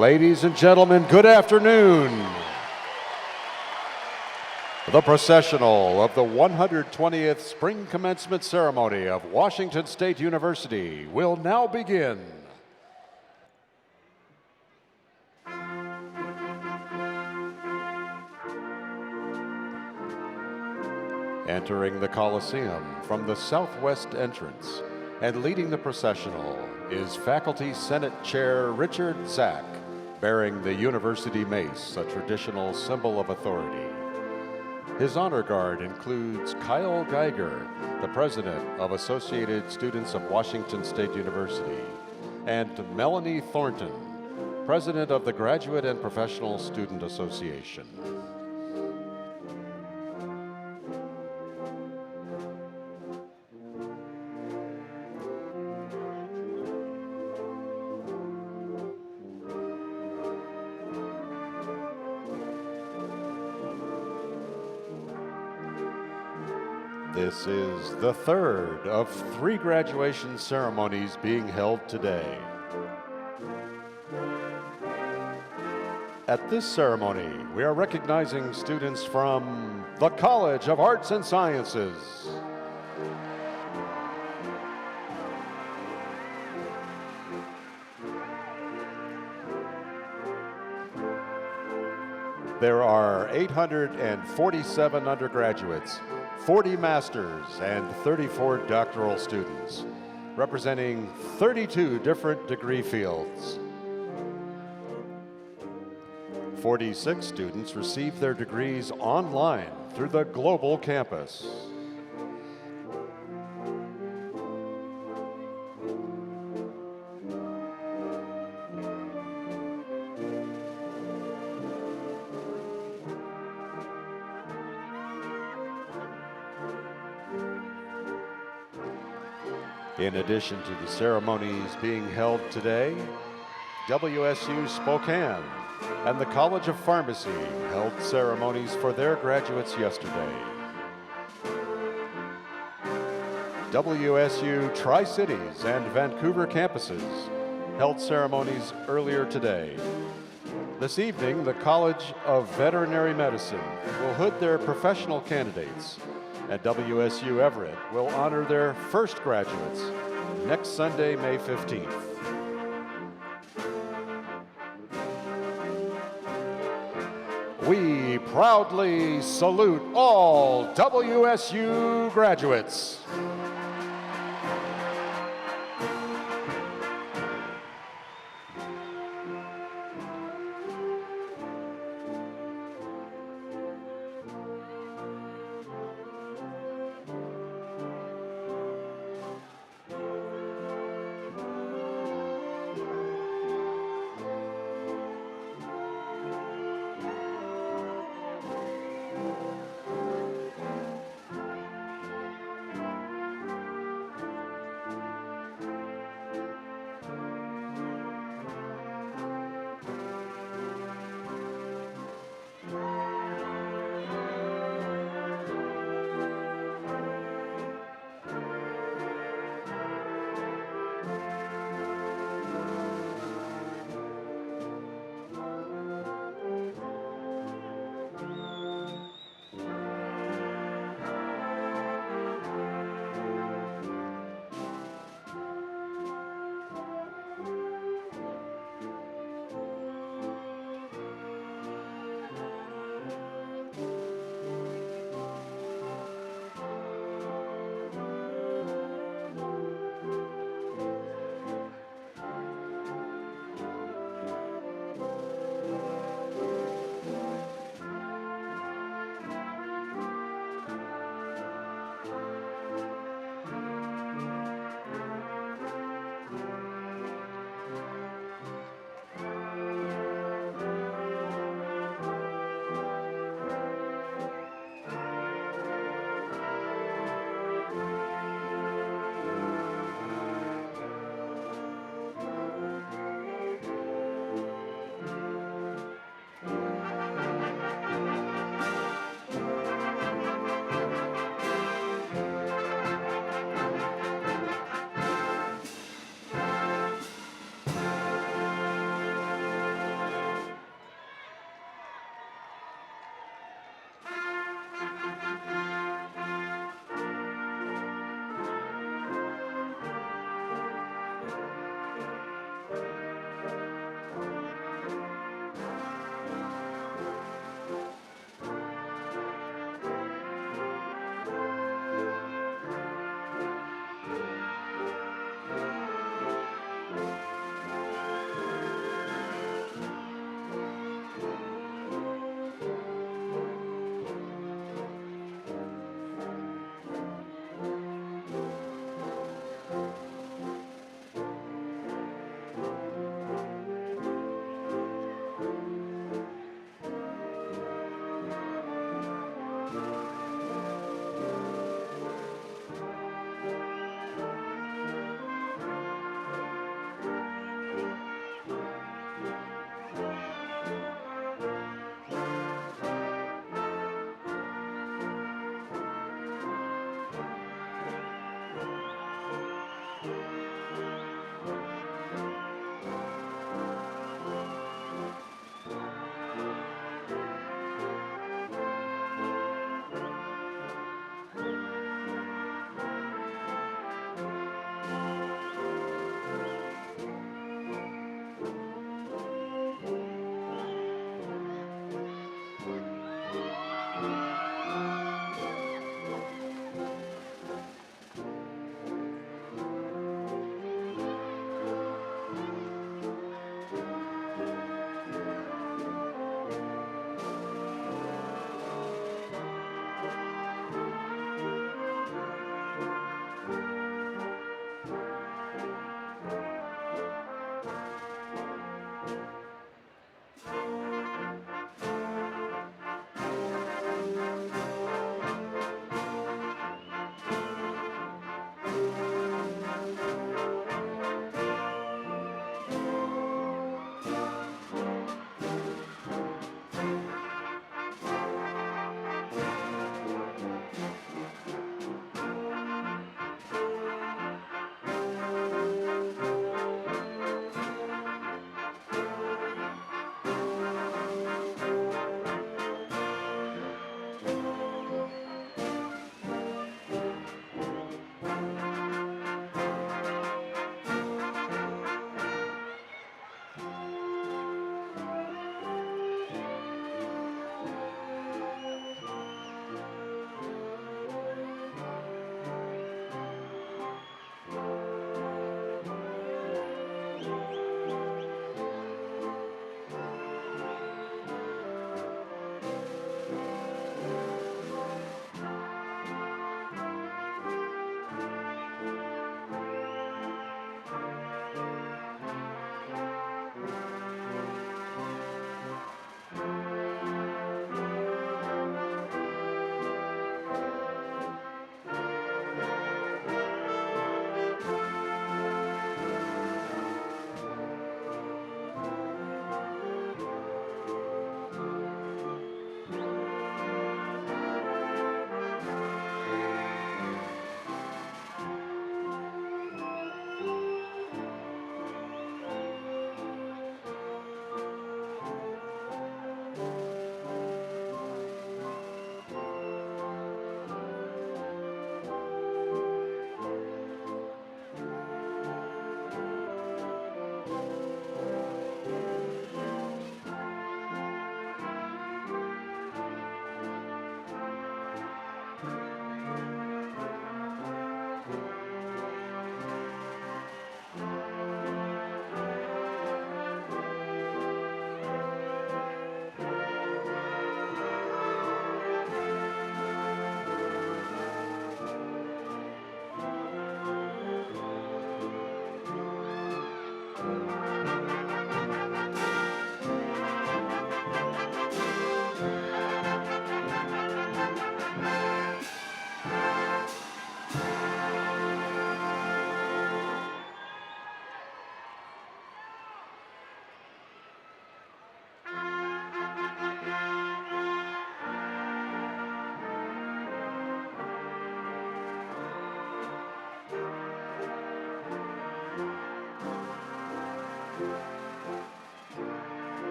Ladies and gentlemen, good afternoon. The processional of the 120th Spring Commencement Ceremony of Washington State University will now begin. Entering the Coliseum from the southwest entrance and leading the processional is Faculty Senate Chair Richard Zach, bearing the University Mace, a traditional symbol of authority. His honor guard includes Kyle Geiger, the president of Associated Students of Washington State University, and Melanie Thornton, president of the Graduate and Professional Student Association. This is the third of 3 graduation ceremonies being held today. At this ceremony, we are recognizing students from the College of Arts and Sciences, there are 847 undergraduates, 40 masters, and 34 doctoral students, representing 32 different degree fields. 46 students received their degrees online through the global campus. In addition to the ceremonies being held today, WSU Spokane and the College of Pharmacy held ceremonies for their graduates yesterday. WSU Tri-Cities and Vancouver campuses held ceremonies earlier today. This evening, the College of Veterinary Medicine will hood their professional candidates, and WSU Everett will honor their first graduates next Sunday, May 15th. We proudly salute all WSU graduates.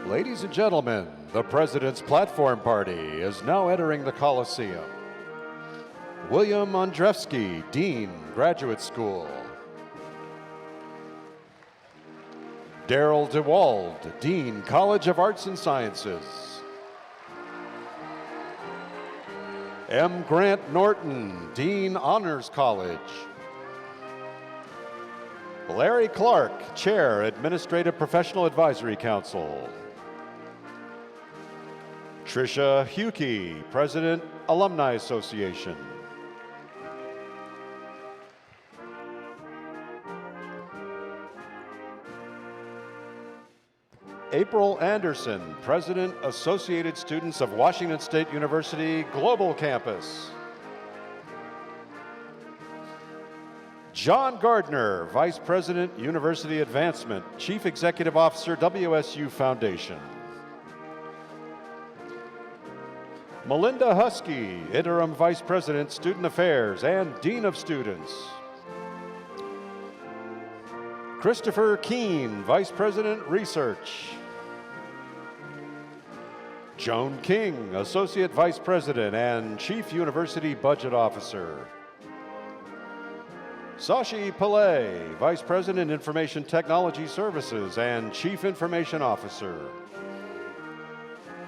Ladies and gentlemen, the President's Platform Party is now entering the Coliseum. William Ondrewski, Dean, Graduate School. Daryl DeWald, Dean, College of Arts and Sciences. M. Grant Norton, Dean, Honors College. Larry Clark, Chair, Administrative Professional Advisory Council. Tricia Huckey, President, Alumni Association. April Anderson, President, Associated Students of Washington State University Global Campus. John Gardner, Vice President, University Advancement, Chief Executive Officer, WSU Foundation. Melinda Husky, Interim Vice President, Student Affairs and Dean of Students. Christopher Keene, Vice President, Research. Joan King, Associate Vice President and Chief University Budget Officer. Sashi Pillay, Vice President, Information Technology Services and Chief Information Officer.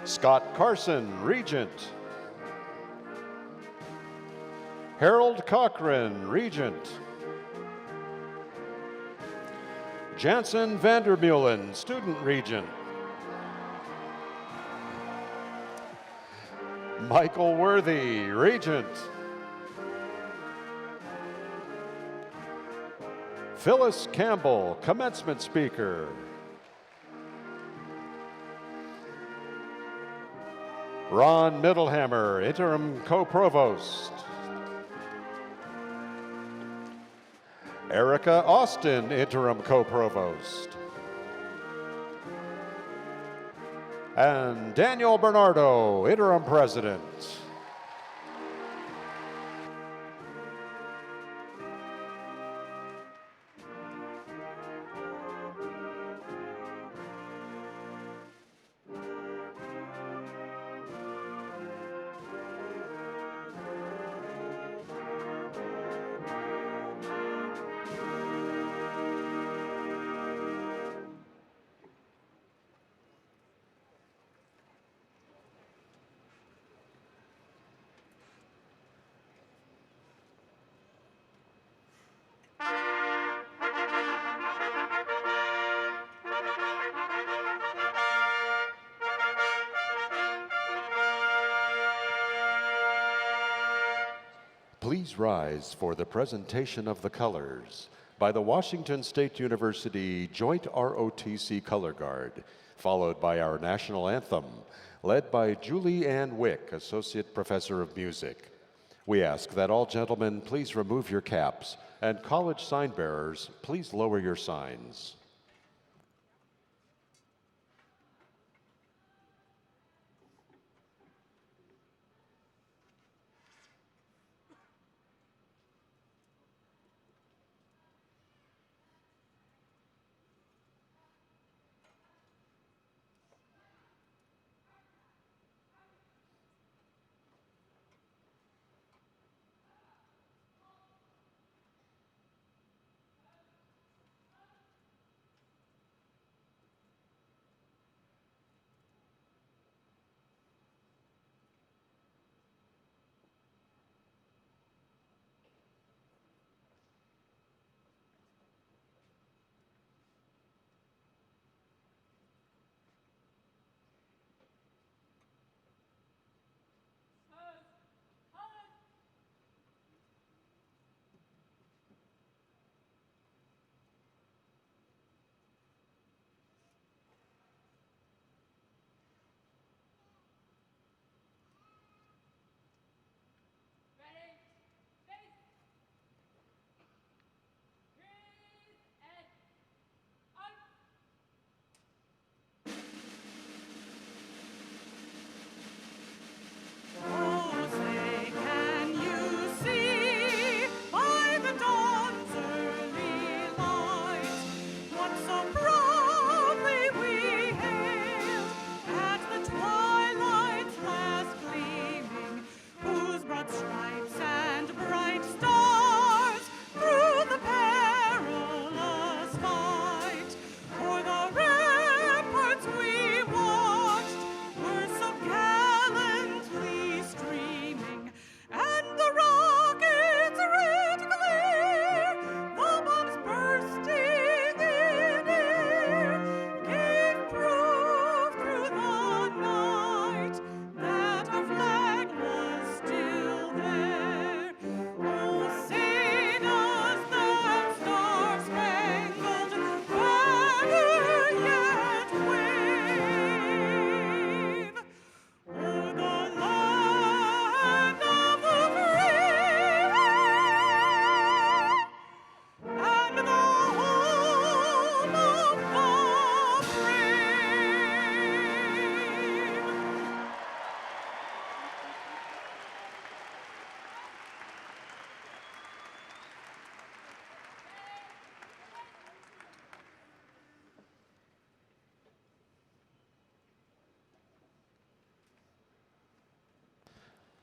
Scott Carson, Regent. Harold Cochran, Regent. Jansen Vandermeulen, Student Regent. Michael Worthy, Regent. Phyllis Campbell, Commencement Speaker. Ron Middlehammer, Interim Co-Provost. Erica Austin, Interim Co-Provost. And Daniel Bernardo, Interim President. Please rise for the presentation of the colors by the Washington State University Joint ROTC Color Guard, followed by our national anthem, led by Julie Ann Wick, Associate Professor of Music. We ask that all gentlemen please remove your caps, and college sign bearers, please lower your signs.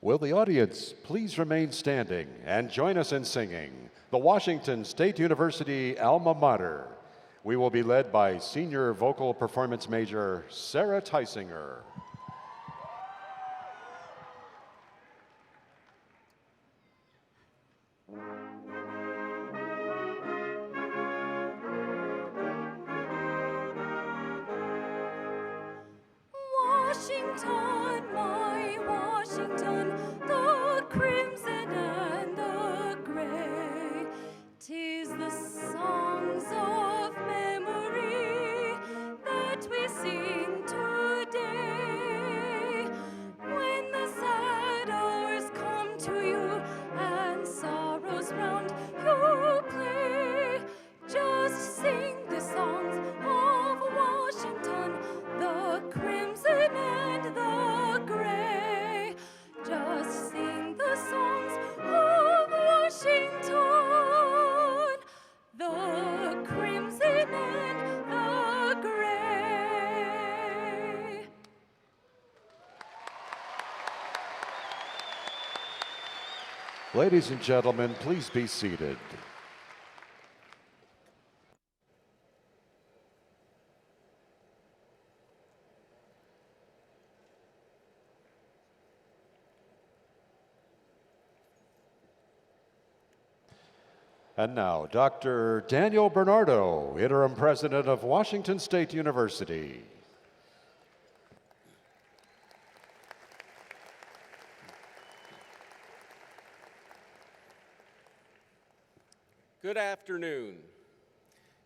Will the audience please remain standing and join us in singing the Washington State University alma mater. We will be led by senior vocal performance major Sarah Teisinger. Washington, my Washington, the crimson and the gray, 'tis the songs of memory that we sing today. When the sad hours come to you and sorrows round you play, just sing the songs of Washington, the crimson and the gray. Just sing the songs of Washington, the crimson and the gray. Ladies and gentlemen, please be seated. And now, Dr. Daniel Bernardo, Interim President of Washington State University. Good afternoon.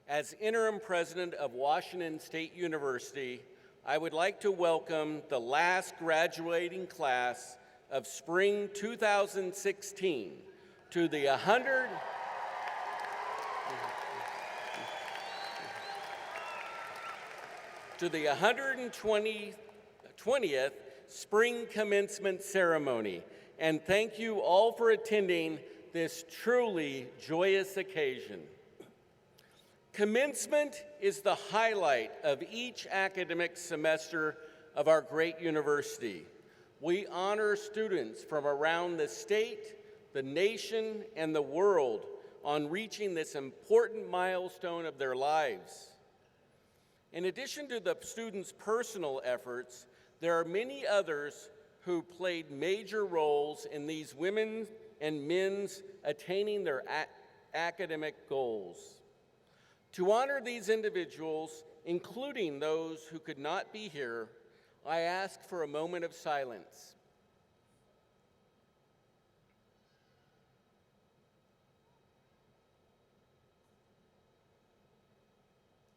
As Interim President of Washington State University, I would like to welcome the last graduating class of spring 2016 to the 120th Spring Commencement Ceremony, and thank you all for attending this truly joyous occasion. Commencement is the highlight of each academic semester of our great university. We honor students from around the state, the nation, and the world on reaching this important milestone of their lives. In addition to the students' personal efforts, there are many others who played major roles in these women and men's attaining their academic goals. To honor these individuals, including those who could not be here, I ask for a moment of silence.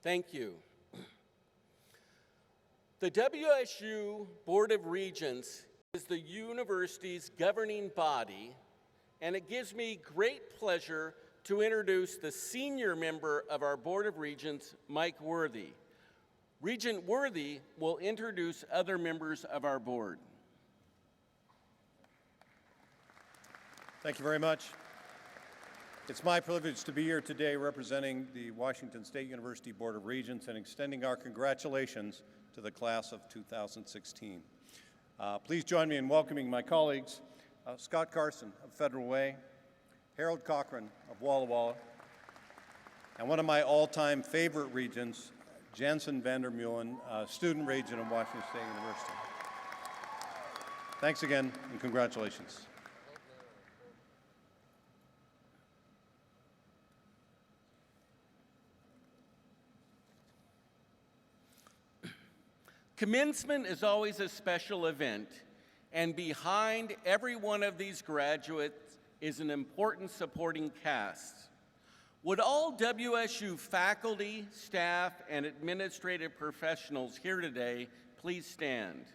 Thank you. The WSU Board of Regents is the university's governing body, and it gives me great pleasure to introduce the senior member of our Board of Regents, Mike Worthy. Regent Worthy will introduce other members of our board. Thank you very much. It's my privilege to be here today representing the Washington State University Board of Regents and extending our congratulations to the class of 2016. Please join me in welcoming my colleagues, Scott Carson of Federal Way, Harold Cochran of Walla Walla, and one of my all-time favorite regents, Jansen Vandermeulen, student regent of Washington State University. Thanks again, and congratulations. Commencement is always a special event, and behind every one of these graduates is an important supporting cast. Would all WSU faculty, staff, and administrative professionals here today please stand?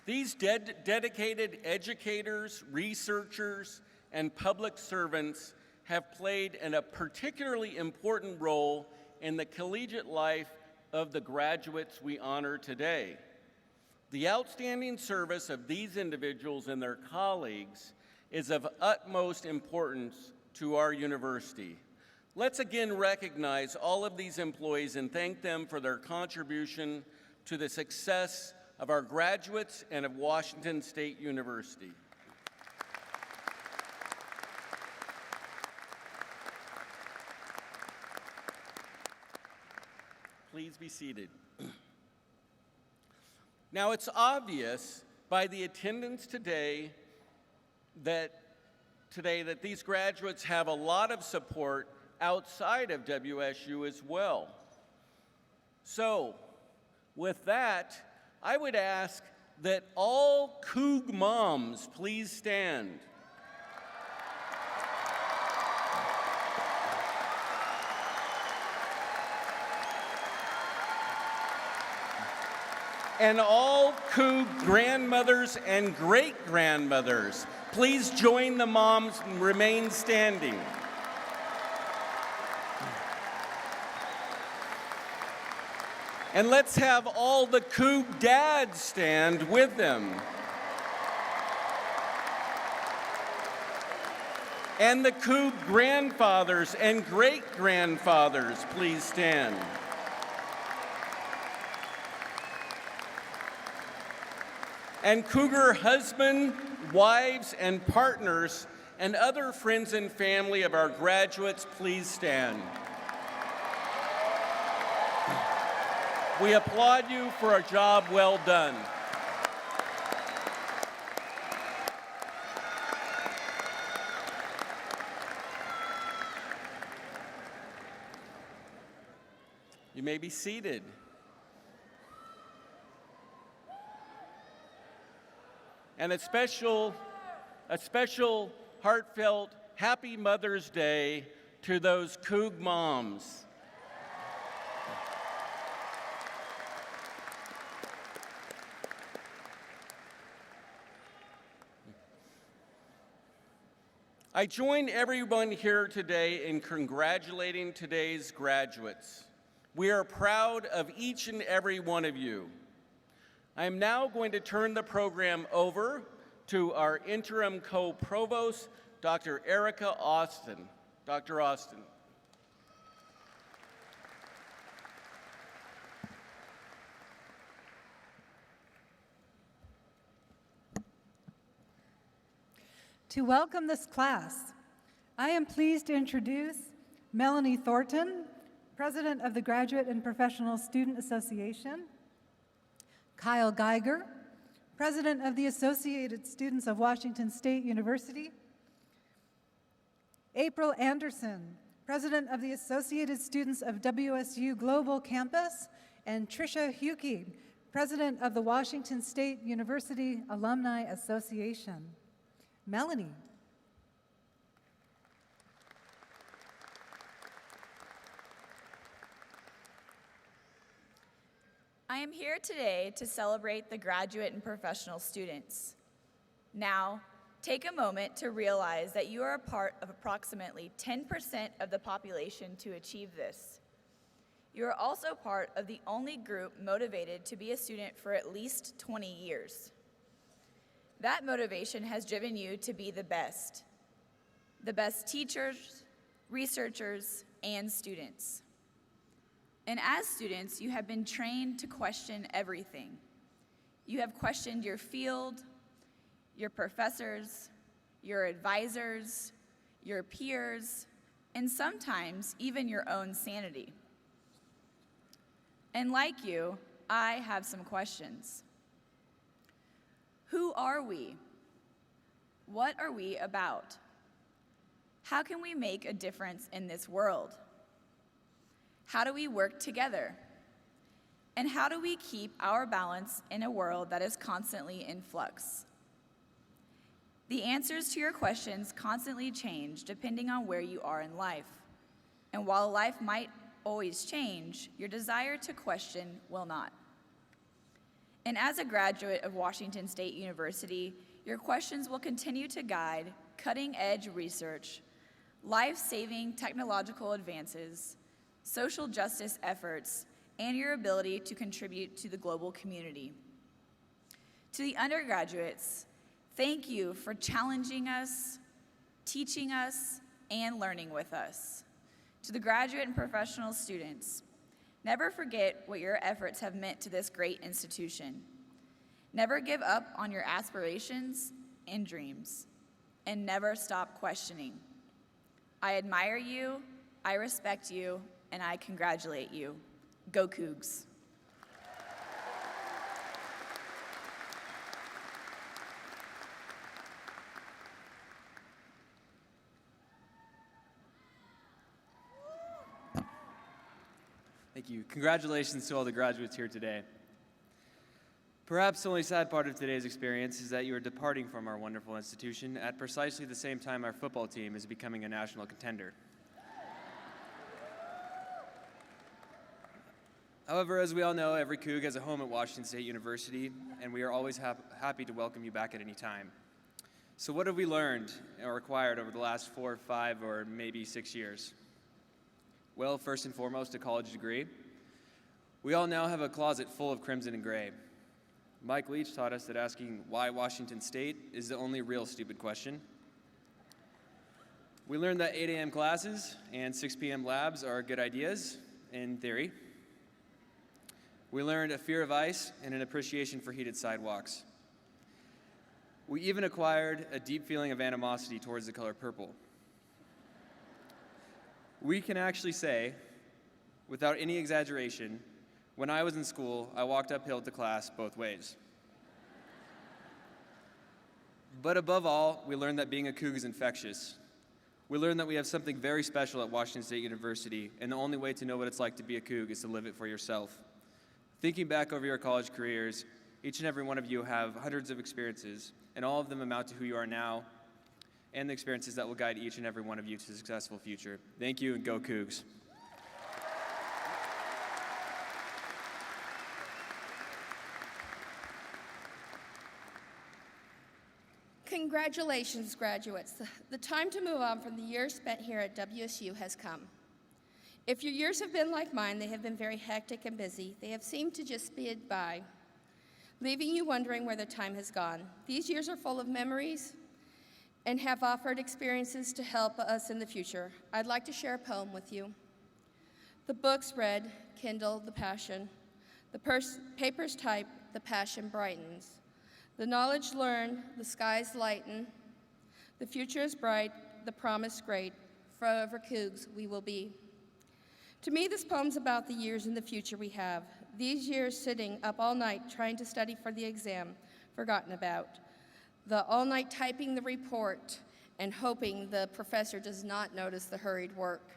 These dedicated educators, researchers, and public servants have played a particularly important role in the collegiate life of the graduates we honor today. The outstanding service of these individuals and their colleagues is of utmost importance to our university. Let's again recognize all of these employees and thank them for their contribution to the success of our graduates and of Washington State University. Please be seated. Now, it's obvious by the attendance today that these graduates have a lot of support outside of WSU as well. So, with that, I would ask that all Coug moms please stand. And all Coug grandmothers and great-grandmothers, please join the moms and remain standing. And let's have all the Coug dads stand with them. And the Coug grandfathers and great-grandfathers, please stand. And Cougar husband, wives, and partners, and other friends and family of our graduates, please stand. We applaud you for a job well done. You may be seated. And a special heartfelt Happy Mother's Day to those Coug moms. I join everyone here today in congratulating today's graduates. We are proud of each and every one of you. I am now going to turn the program over to our interim co-provost, Dr. Erica Austin. Dr. Austin. To welcome this class, I am pleased to introduce Melanie Thornton, President of the Graduate and Professional Student Association, Kyle Geiger, President of the Associated Students of Washington State University, April Anderson, President of the Associated Students of WSU Global Campus, and Tricia Huke, President of the Washington State University Alumni Association. Melanie. I am here today to celebrate the graduate and professional students. Now, take a moment to realize that you are a part of approximately 10% of the population to achieve this. You are also part of the only group motivated to be a student for at least 20 years. That motivation has driven you to be the best teachers, researchers, and students. And as students, you have been trained to question everything. You have questioned your field, your professors, your advisors, your peers, and sometimes even your own sanity. And like you, I have some questions. Who are we? What are we about? How can we make a difference in this world? How do we work together? And how do we keep our balance in a world that is constantly in flux? The answers to your questions constantly change depending on where you are in life. And while life might always change, your desire to question will not. And as a graduate of Washington State University, your questions will continue to guide cutting-edge research, life-saving technological advances, social justice efforts, and your ability to contribute to the global community. To the undergraduates, Thank you for challenging us, teaching us, and learning with us. To the graduate and professional students, never forget what your efforts have meant to this great institution. Never give up on your aspirations and dreams, and never stop questioning. I admire you, I respect you, and I congratulate you. Go Cougs. Thank you. Congratulations to all the graduates here today. Perhaps the only sad part of today's experience is that you are departing from our wonderful institution at precisely the same time our football team is becoming a national contender. However, as we all know, every Coug has a home at Washington State University, and we are always happy to welcome you back at any time. So what have we learned or acquired over the last 4, 5, or maybe 6 years? Well, first and foremost, a college degree. We all now have a closet full of crimson and gray. Mike Leach taught us that asking why Washington State is the only real stupid question. We learned that 8 a.m. classes and 6 p.m. labs are good ideas, in theory. We learned a fear of ice and an appreciation for heated sidewalks. We even acquired a deep feeling of animosity towards the color purple. We can actually say, without any exaggeration, when I was in school, I walked uphill to class both ways. But above all, we learned that being a Coug is infectious. We learned that we have something very special at Washington State University, and the only way to know what it's like to be a Coug is to live it for yourself. Thinking back over your college careers, each and every one of you have hundreds of experiences, and all of them amount to who you are now and the experiences that will guide each and every one of you to a successful future. Thank you, and go Cougs. Congratulations, graduates. The time to move on from the years spent here at WSU has come. If your years have been like mine, they have been very hectic and busy. They have seemed to just speed by, leaving you wondering where the time has gone. These years are full of memories and have offered experiences to help us in the future. I'd like to share a poem with you. The books read, kindle the passion. The papers typed, the passion brightens. The knowledge learned, the skies lighten. The future is bright, the promise great. Forever Cougs we will be. To me, this poem's about the years in the future we have. These years sitting up all night trying to study for the exam, forgotten about. The all-night typing the report and hoping the professor does not notice the hurried work.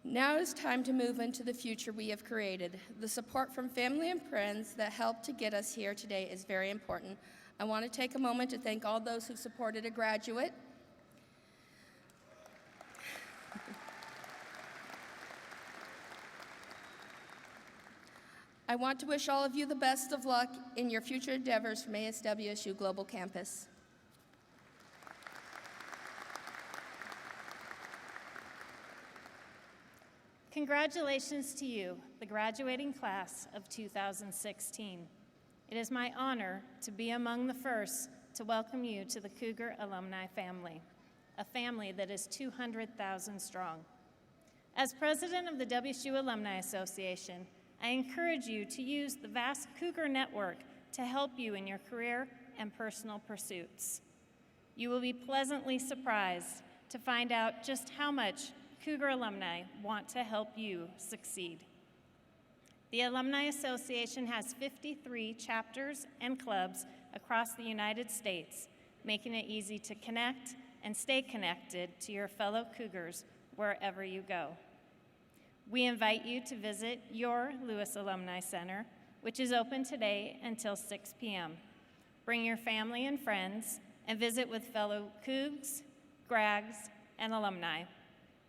Now is time to move into the future we have created. The support from family and friends that helped to get us here today is very important. I want to take a moment to thank all those who supported a graduate. I want to wish all of you the best of luck in your future endeavors from ASWSU Global Campus. Congratulations to you, the graduating class of 2016. It is my honor to be among the first to welcome you to the Cougar alumni family, a family that is 200,000 strong. As president of the WSU Alumni Association, I encourage you to use the vast Cougar network to help you in your career and personal pursuits. You will be pleasantly surprised to find out just how much Cougar alumni want to help you succeed. The Alumni Association has 53 chapters and clubs across the United States, making it easy to connect and stay connected to your fellow Cougars wherever you go. We invite you to visit your Lewis Alumni Center, which is open today until 6 p.m. Bring your family and friends and visit with fellow Cougs, Grags, and alumni.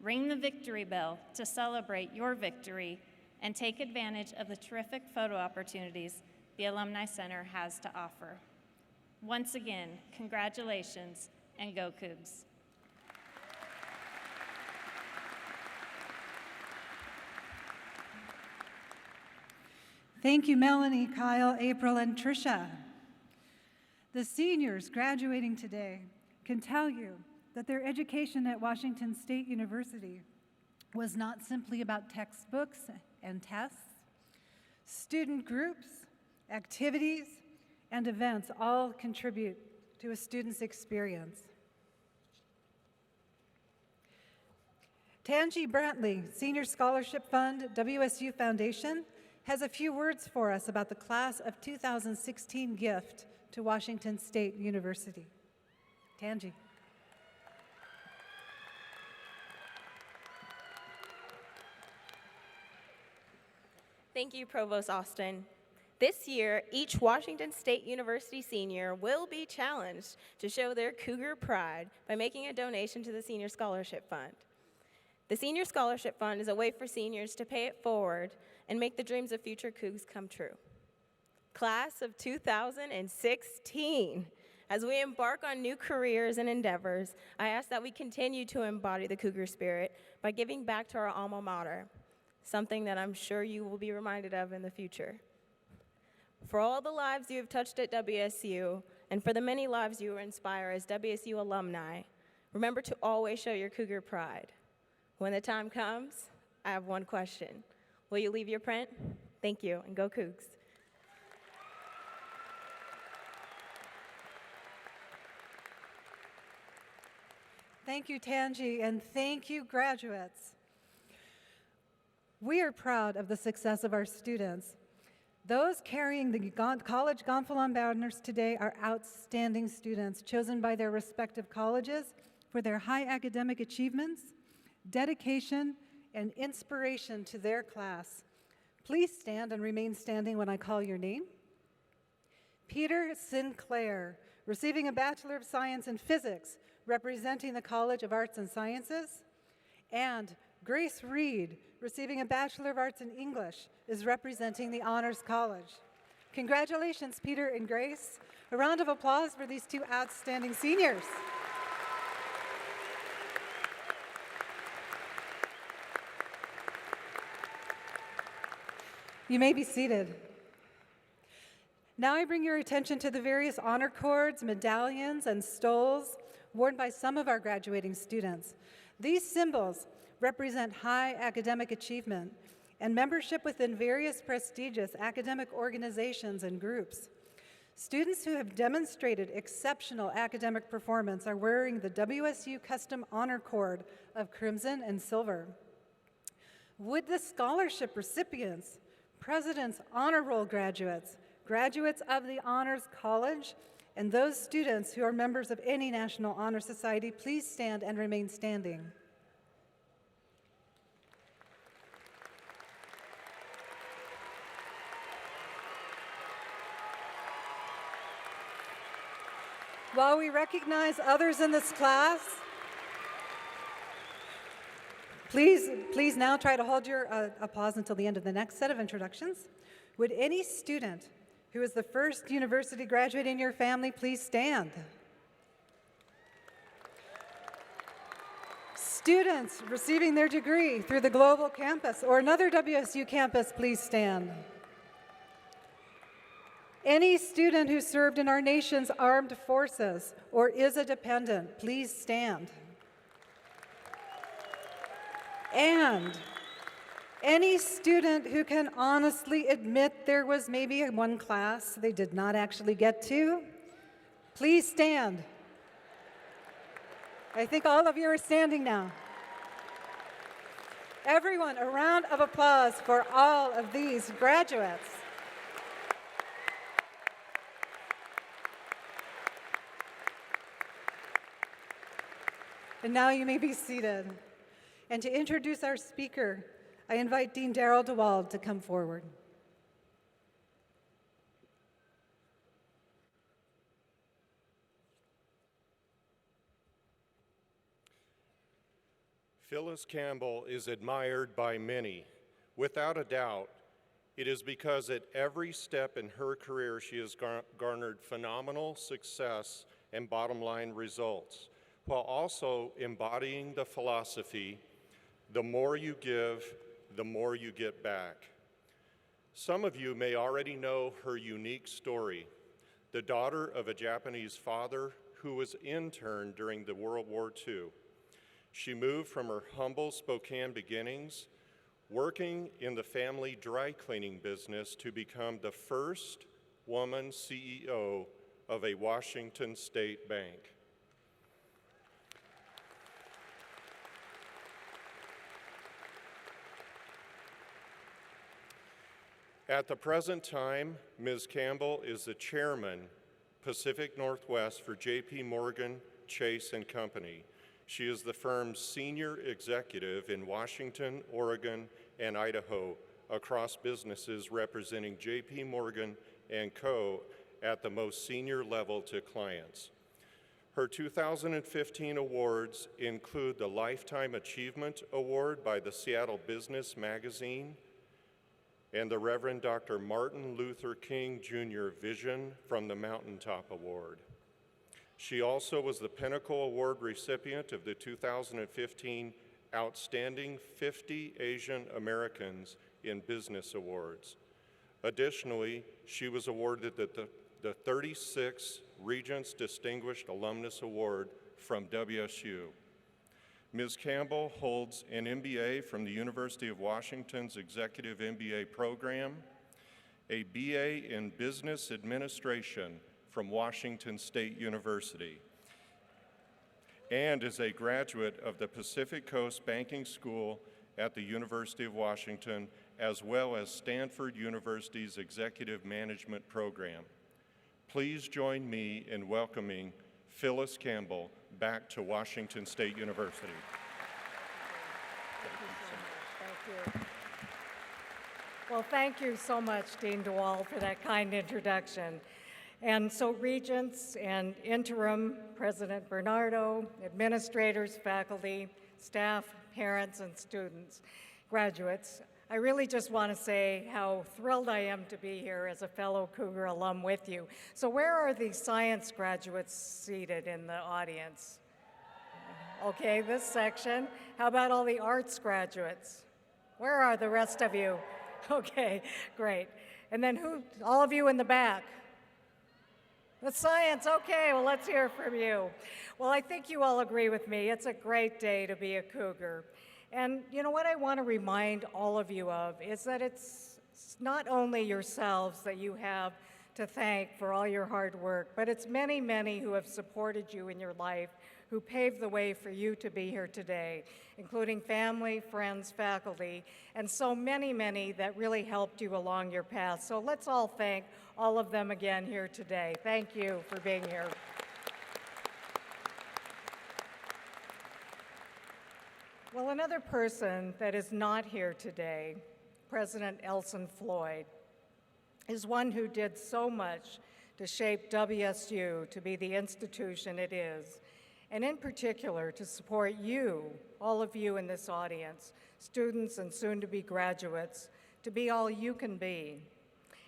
Ring the victory bell to celebrate your victory and take advantage of the terrific photo opportunities the Alumni Center has to offer. Once again, congratulations and go Cougs. Thank you, Melanie, Kyle, April, and Tricia. The seniors graduating today can tell you that their education at Washington State University was not simply about textbooks and tests. Student groups, activities, and events all contribute to a student's experience. Tangi Brantley, Senior Scholarship Fund, WSU Foundation, has a few words for us about the class of 2016 gift to Washington State University. Tangi. Thank you, Provost Austin. This year, each Washington State University senior will be challenged to show their Cougar pride by making a donation to the Senior Scholarship Fund. The Senior Scholarship Fund is a way for seniors to pay it forward and make the dreams of future Cougs come true. Class of 2016, as we embark on new careers and endeavors, I ask that we continue to embody the Cougar spirit by giving back to our alma mater, something that I'm sure you will be reminded of in the future. For all the lives you have touched at WSU, and for the many lives you inspire as WSU alumni, remember to always show your Cougar pride. When the time comes, I have one question. Will you leave your print? Thank you, and go Cougs. Thank you, Tangi, and thank you, graduates. We are proud of the success of our students. Those carrying the college gonfalon banners today are outstanding students chosen by their respective colleges for their high academic achievements, dedication, and inspiration to their class. Please stand and remain standing when I call your name. Peter Sinclair, receiving a Bachelor of Science in Physics, representing the College of Arts and Sciences, and Grace Reed, receiving a Bachelor of Arts in English, is representing the Honors College. Congratulations, Peter and Grace. A round of applause for these two outstanding seniors. You may be seated. Now I bring your attention to the various honor cords, medallions, and stoles worn by some of our graduating students. These symbols represent high academic achievement and membership within various prestigious academic organizations and groups. Students who have demonstrated exceptional academic performance are wearing the WSU Custom Honor Cord of crimson and silver. Would the scholarship recipients, President's Honor Roll graduates, graduates of the Honors College, and those students who are members of any National Honor Society, please stand and remain standing. While we recognize others in this class, please now try to hold your applause until the end of the next set of introductions. Would any student who is the first university graduate in your family please stand? Students receiving their degree through the Global Campus or another WSU campus, please stand. Any student who served in our nation's armed forces or is a dependent, please stand. And any student who can honestly admit there was maybe one class they did not actually get to, please stand. I think all of you are standing now. Everyone, a round of applause for all of these graduates. And now you may be seated. And to introduce our speaker, I invite Dean Darrell DeWald to come forward. Phyllis Campbell is admired by many. Without a doubt, it is because at every step in her career she has garnered phenomenal success and bottom-line results, while also embodying the philosophy, the more you give, the more you get back. Some of you may already know her unique story, the daughter of a Japanese father who was interned during the World War II. She moved from her humble Spokane beginnings, working in the family dry cleaning business, to become the first woman CEO of a Washington state bank. At the present time, Ms. Campbell is the chairman, Pacific Northwest for JP Morgan, Chase & Company. She is the firm's senior executive in Washington, Oregon, and Idaho across businesses representing JP Morgan & Co. at the most senior level to clients. Her 2015 awards include the Lifetime Achievement Award by the Seattle Business Magazine and the Reverend Dr. Martin Luther King Jr. Vision from the Mountaintop Award. She also was the Pinnacle Award recipient of the 2015 Outstanding 50 Asian Americans in Business Awards. Additionally, she was awarded the 36th Regents Distinguished Alumnus Award from WSU. Ms. Campbell holds an MBA from the University of Washington's Executive MBA program, a BA in Business Administration from Washington State University, and is a graduate of the Pacific Coast Banking School at the University of Washington, as well as Stanford University's Executive Management program. Please join me in welcoming Phyllis Campbell back to Washington State University. Thank you. Well, thank you so much, Dean DeWall, for that kind introduction. And so Regents and Interim President Bernardo, administrators, faculty, staff, parents, and students, graduates, I really just want to say how thrilled I am to be here as a fellow Cougar alum with you. So where are the science graduates seated in the audience? Okay, this section. How about all the arts graduates? Where are the rest of you? Okay, great. And then who, all of you in the back? The science, okay, well, let's hear from you. Well, I think you all agree with me. It's a great day to be a Cougar. And you know what I want to remind all of you of is that it's not only yourselves that you have to thank for all your hard work, but it's many, many who have supported you in your life, who paved the way for you to be here today, including family, friends, faculty, and so many, many that really helped you along your path. So let's all thank all of them again here today. Thank you for being here. Well, another person that is not here today, President Elson Floyd, is one who did so much to shape WSU to be the institution it is, and in particular to support you, all of you in this audience, students and soon-to-be graduates, to be all you can be.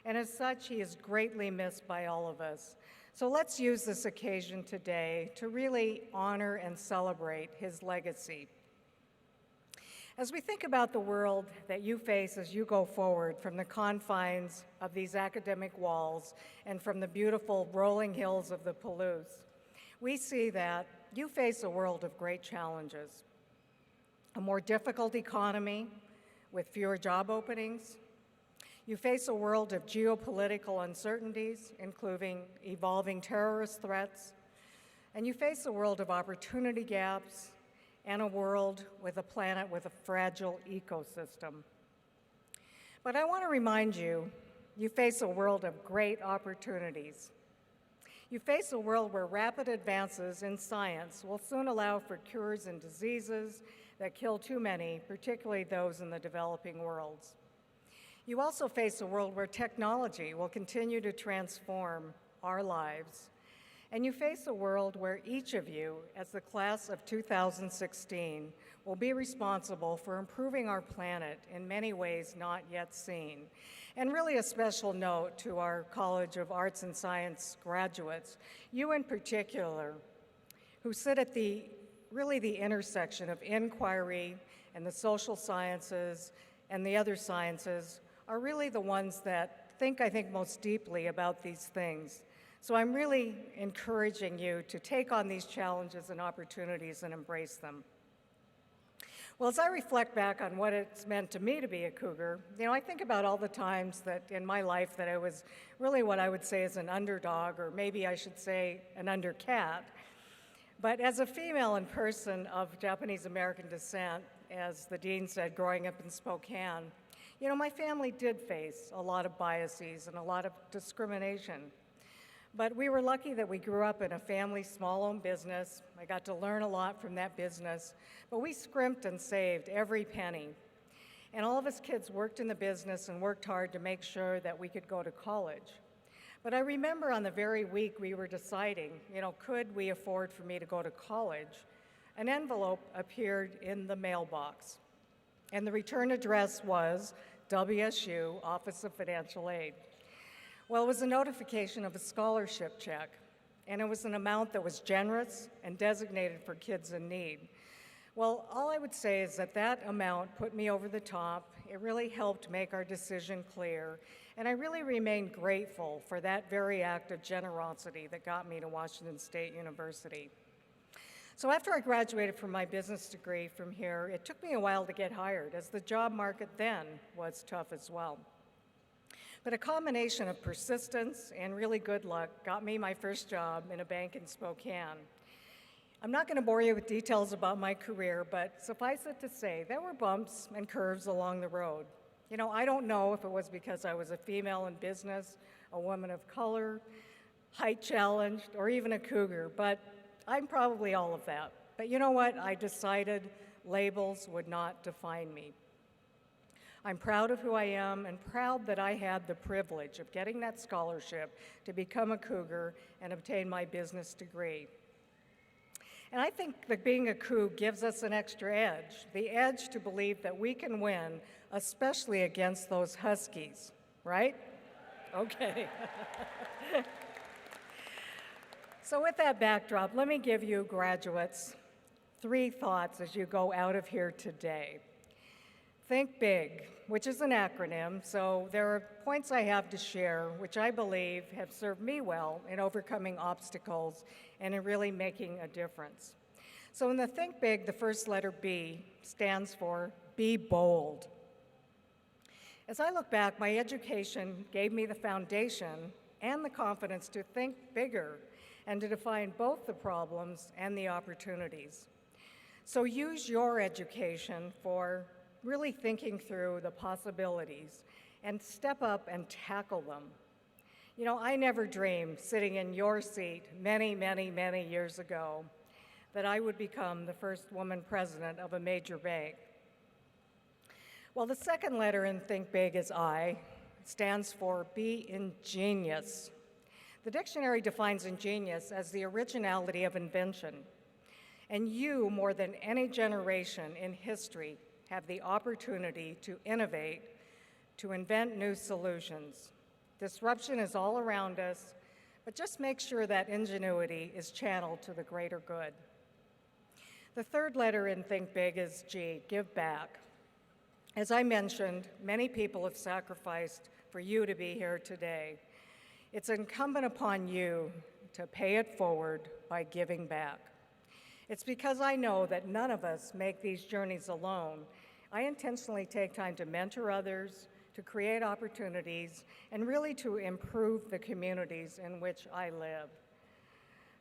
And as such, he is greatly missed by all of us. So let's use this occasion today to really honor and celebrate his legacy. As we think about the world that you face as you go forward from the confines of these academic walls and from the beautiful rolling hills of the Palouse, we see that you face a world of great challenges. A more difficult economy with fewer job openings. You face a world of geopolitical uncertainties, including evolving terrorist threats. And you face a world of opportunity gaps and a world with a planet with a fragile ecosystem. But I want to remind you, you face a world of great opportunities. You face a world where rapid advances in science will soon allow for cures and diseases that kill too many, particularly those in the developing worlds. You also face a world where technology will continue to transform our lives. And you face a world where each of you, as the class of 2016, will be responsible for improving our planet in many ways not yet seen. And really a special note to our College of Arts and Science graduates, you in particular, who sit at the intersection of inquiry and the social sciences and the other sciences, are really the ones that think, I think, most deeply about these things. So I'm really encouraging you to take on these challenges and opportunities and embrace them. Well, as I reflect back on what it's meant to me to be a cougar, I think about all the times that in my life that I was really what I would say is an underdog, or maybe I should say an undercat. But as a female and person of Japanese American descent, as the dean said, growing up in Spokane, my family did face a lot of biases and a lot of discrimination. But we were lucky that we grew up in a family small-owned business. I got to learn a lot from that business, but we scrimped and saved every penny. And all of us kids worked in the business and worked hard to make sure that we could go to college. But I remember on the very week we were deciding, could we afford for me to go to college, an envelope appeared in the mailbox. And the return address was WSU Office of Financial Aid. Well, it was a notification of a scholarship check, and it was an amount that was generous and designated for kids in need. Well, all I would say is that that amount put me over the top. It really helped make our decision clear, and I really remain grateful for that very act of generosity that got me to Washington State University. So after I graduated from my business degree from here, it took me a while to get hired, as the job market then was tough as well. But a combination of persistence and really good luck got me my first job in a bank in Spokane. I'm not going to bore you with details about my career, but suffice it to say, there were bumps and curves along the road. I don't know if it was because I was a female in business, a woman of color, height challenged, or even a cougar, but I'm probably all of that. But you know what? I decided labels would not define me. I'm proud of who I am and proud that I had the privilege of getting that scholarship to become a cougar and obtain my business degree. And I think that being a Coug gives us an extra edge, the edge to believe that we can win, especially against those Huskies, right? Okay. So with that backdrop, let me give you graduates 3 thoughts as you go out of here today. Think big, which is an acronym, so there are points I have to share which I believe have served me well in overcoming obstacles and in really making a difference. So in the Think Big, the first letter B stands for be bold. As I look back, my education gave me the foundation and the confidence to think bigger and to define both the problems and the opportunities. So use your education for really thinking through the possibilities and step up and tackle them. I never dreamed, sitting in your seat many, many, many years ago, that I would become the first woman president of a major bank. Well, the second letter in Think Big is I. It stands for be ingenious. The dictionary defines ingenious as the originality of invention. And you, more than any generation in history, have the opportunity to innovate, to invent new solutions. Disruption is all around us, but just make sure that ingenuity is channeled to the greater good. The third letter in Think Big is G, give back. As I mentioned, many people have sacrificed for you to be here today. It's incumbent upon you to pay it forward by giving back. It's because I know that none of us make these journeys alone. I intentionally take time to mentor others, to create opportunities, and really to improve the communities in which I live.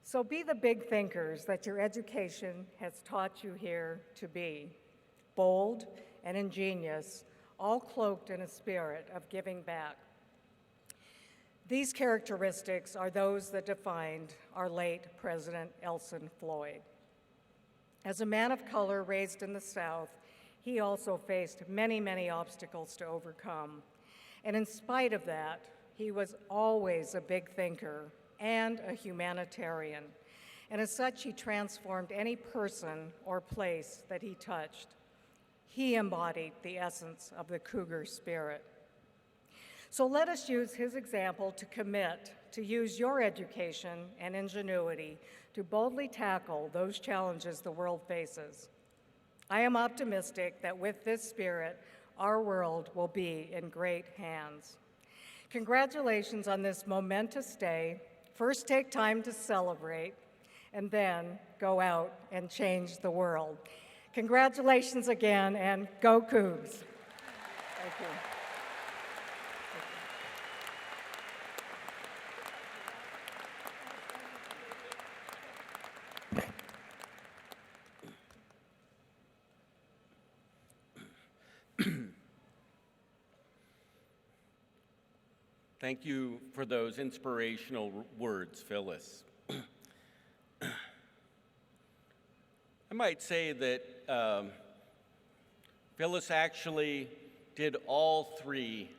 So be the big thinkers that your education has taught you here to be, bold and ingenious, all cloaked in a spirit of giving back. These characteristics are those that defined our late President Elson Floyd. As a man of color raised in the South, he also faced many, many obstacles to overcome. And in spite of that, he was always a big thinker and a humanitarian. And as such, he transformed any person or place that he touched. He embodied the essence of the Cougar spirit. So let us use his example to commit to use your education and ingenuity to boldly tackle those challenges the world faces. I am optimistic that with this spirit, our world will be in great hands. Congratulations on this momentous day. First, take time to celebrate, and then go out and change the world. Congratulations again, and go Cougs. Thank you. Thank you for those inspirational words, Phyllis. I might say that Phyllis actually did all 3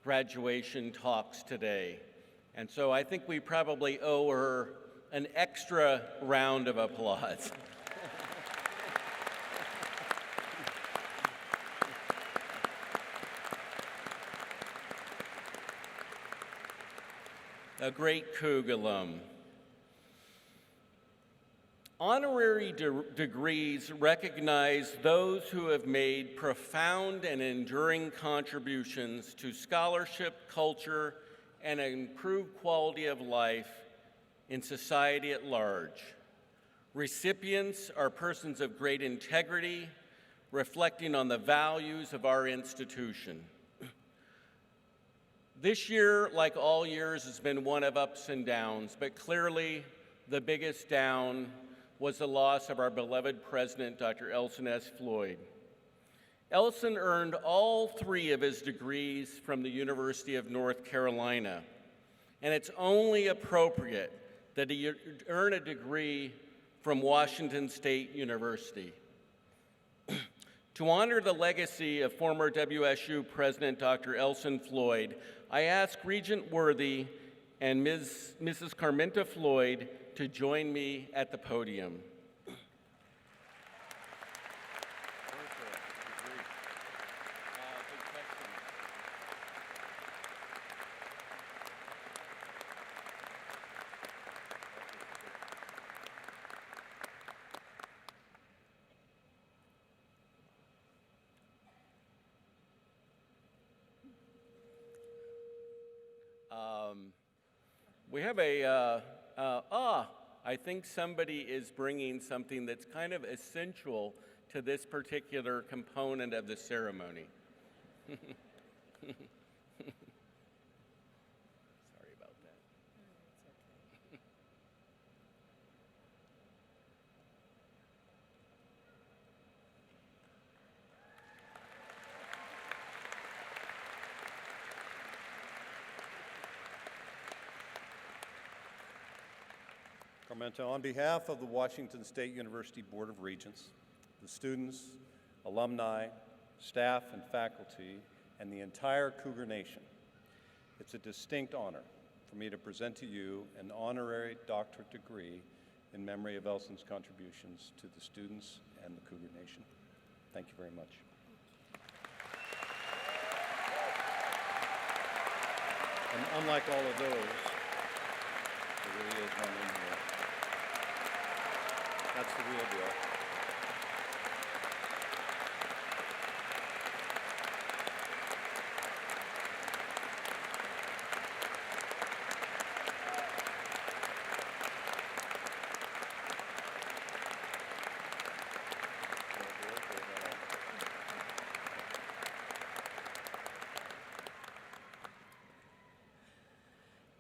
graduation talks today. And so I think we probably owe her an extra round of applause. A great Coug alum. Honorary degrees recognize those who have made profound and enduring contributions to scholarship, culture, and improved quality of life in society at large. Recipients are persons of great integrity, reflecting on the values of our institution. This year, like all years, has been one of ups and downs, but clearly the biggest down was the loss of our beloved president, Dr. Elson S. Floyd. Elson earned all 3 of his degrees from the University of North Carolina, and it's only appropriate that he earn a degree from Washington State University. To honor the legacy of former WSU President Dr. Elson Floyd, I ask Regent Worthy and Mrs. Carmenta Floyd to join me at the podium. We have I think somebody is bringing something that's kind of essential to this particular component of the ceremony. Sorry about that. Carmenta, on behalf of the Washington State University Board of Regents, the students, alumni, staff, and faculty, and the entire Cougar Nation, it's a distinct honor for me to present to you an honorary doctorate degree in memory of Elson's contributions to the students and the Cougar Nation. Thank you very much. And unlike all of those, there really is one in here. That's the real deal.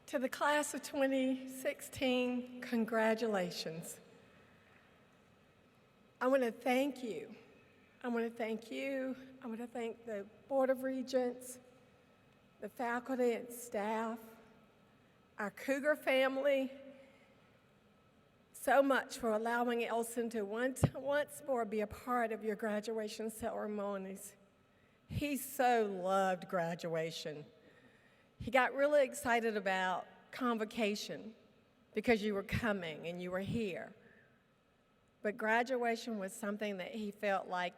To the class of 2016, congratulations. I want to thank you. I want to thank you. I want to thank the Board of Regents, the faculty and staff, our Cougar family, so much for allowing Elson to once more be a part of your graduation ceremonies. He so loved graduation. He got really excited about convocation because you were coming and you were here. But graduation was something that he felt like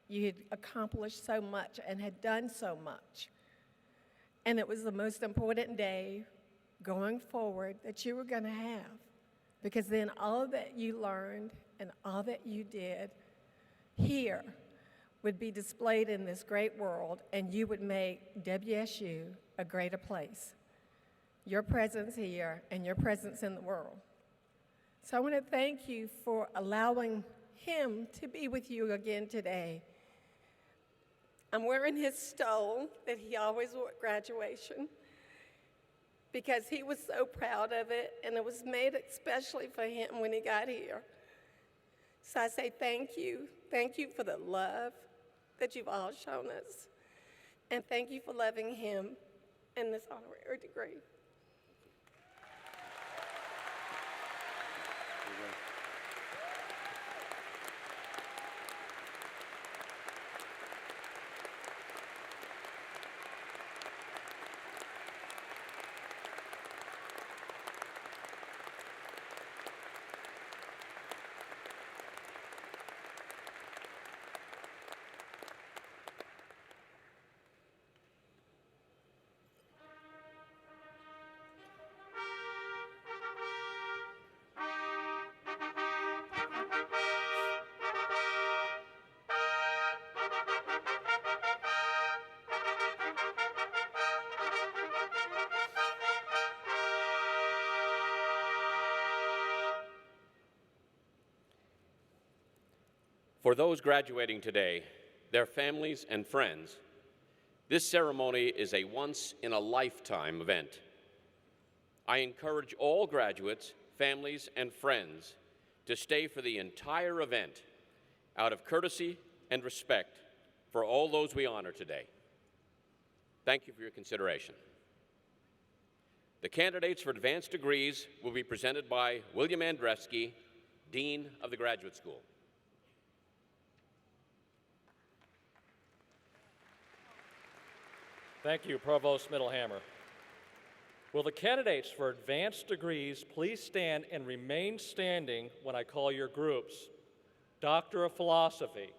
you had accomplished so much and had done so much. And it was the most important day going forward that you were going to have, because then all that you learned and all that you did here would be displayed in this great world, and you would make WSU a greater place. your presence here, and your presence in the world. So I want to thank you for allowing him to be with you again today. I'm wearing his stole that he always wore at graduation because he was so proud of it, and it was made especially for him when he got here. So I say thank you. Thank you for the love that you've all shown us, and thank you for loving him in this honorary degree. For those graduating today, their families and friends, this ceremony is a once-in-a-lifetime event. I encourage all graduates, families, and friends to stay for the entire event out of courtesy and respect for all those we honor today. Thank you for your consideration. The candidates for advanced degrees will be presented by William Andreski, Dean of the Graduate School. Thank you, Provost Middlehammer. Will the candidates for advanced degrees please stand and remain standing when I call your groups? Doctor of Philosophy,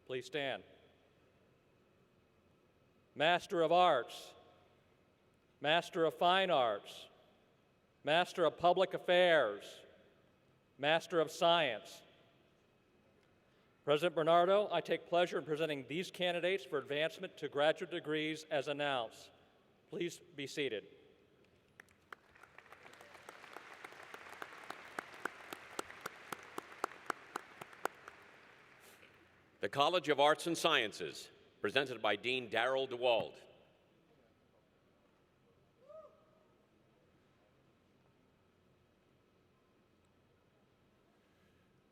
please stand. Master of Arts, Master of Fine Arts, Master of Public Affairs, Master of Science. President Bernardo, I take pleasure in presenting these candidates for advancement to graduate degrees as announced. Please be seated. The College of Arts and Sciences, presented by Dean Darrell DeWald.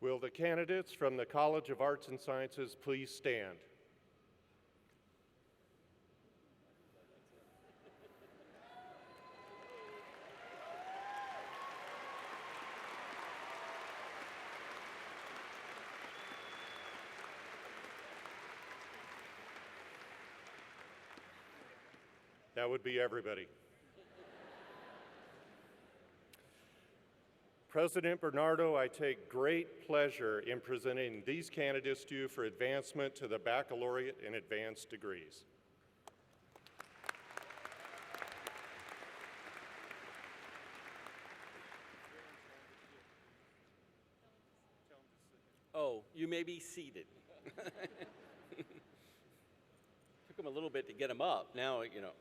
Will the candidates from the College of Arts and Sciences please stand? That would be everybody. President Bernardo, I take great pleasure in presenting these candidates to you for advancement to the baccalaureate and advanced degrees. Oh, you may be seated. Took them a little bit to get them up. Now, you know.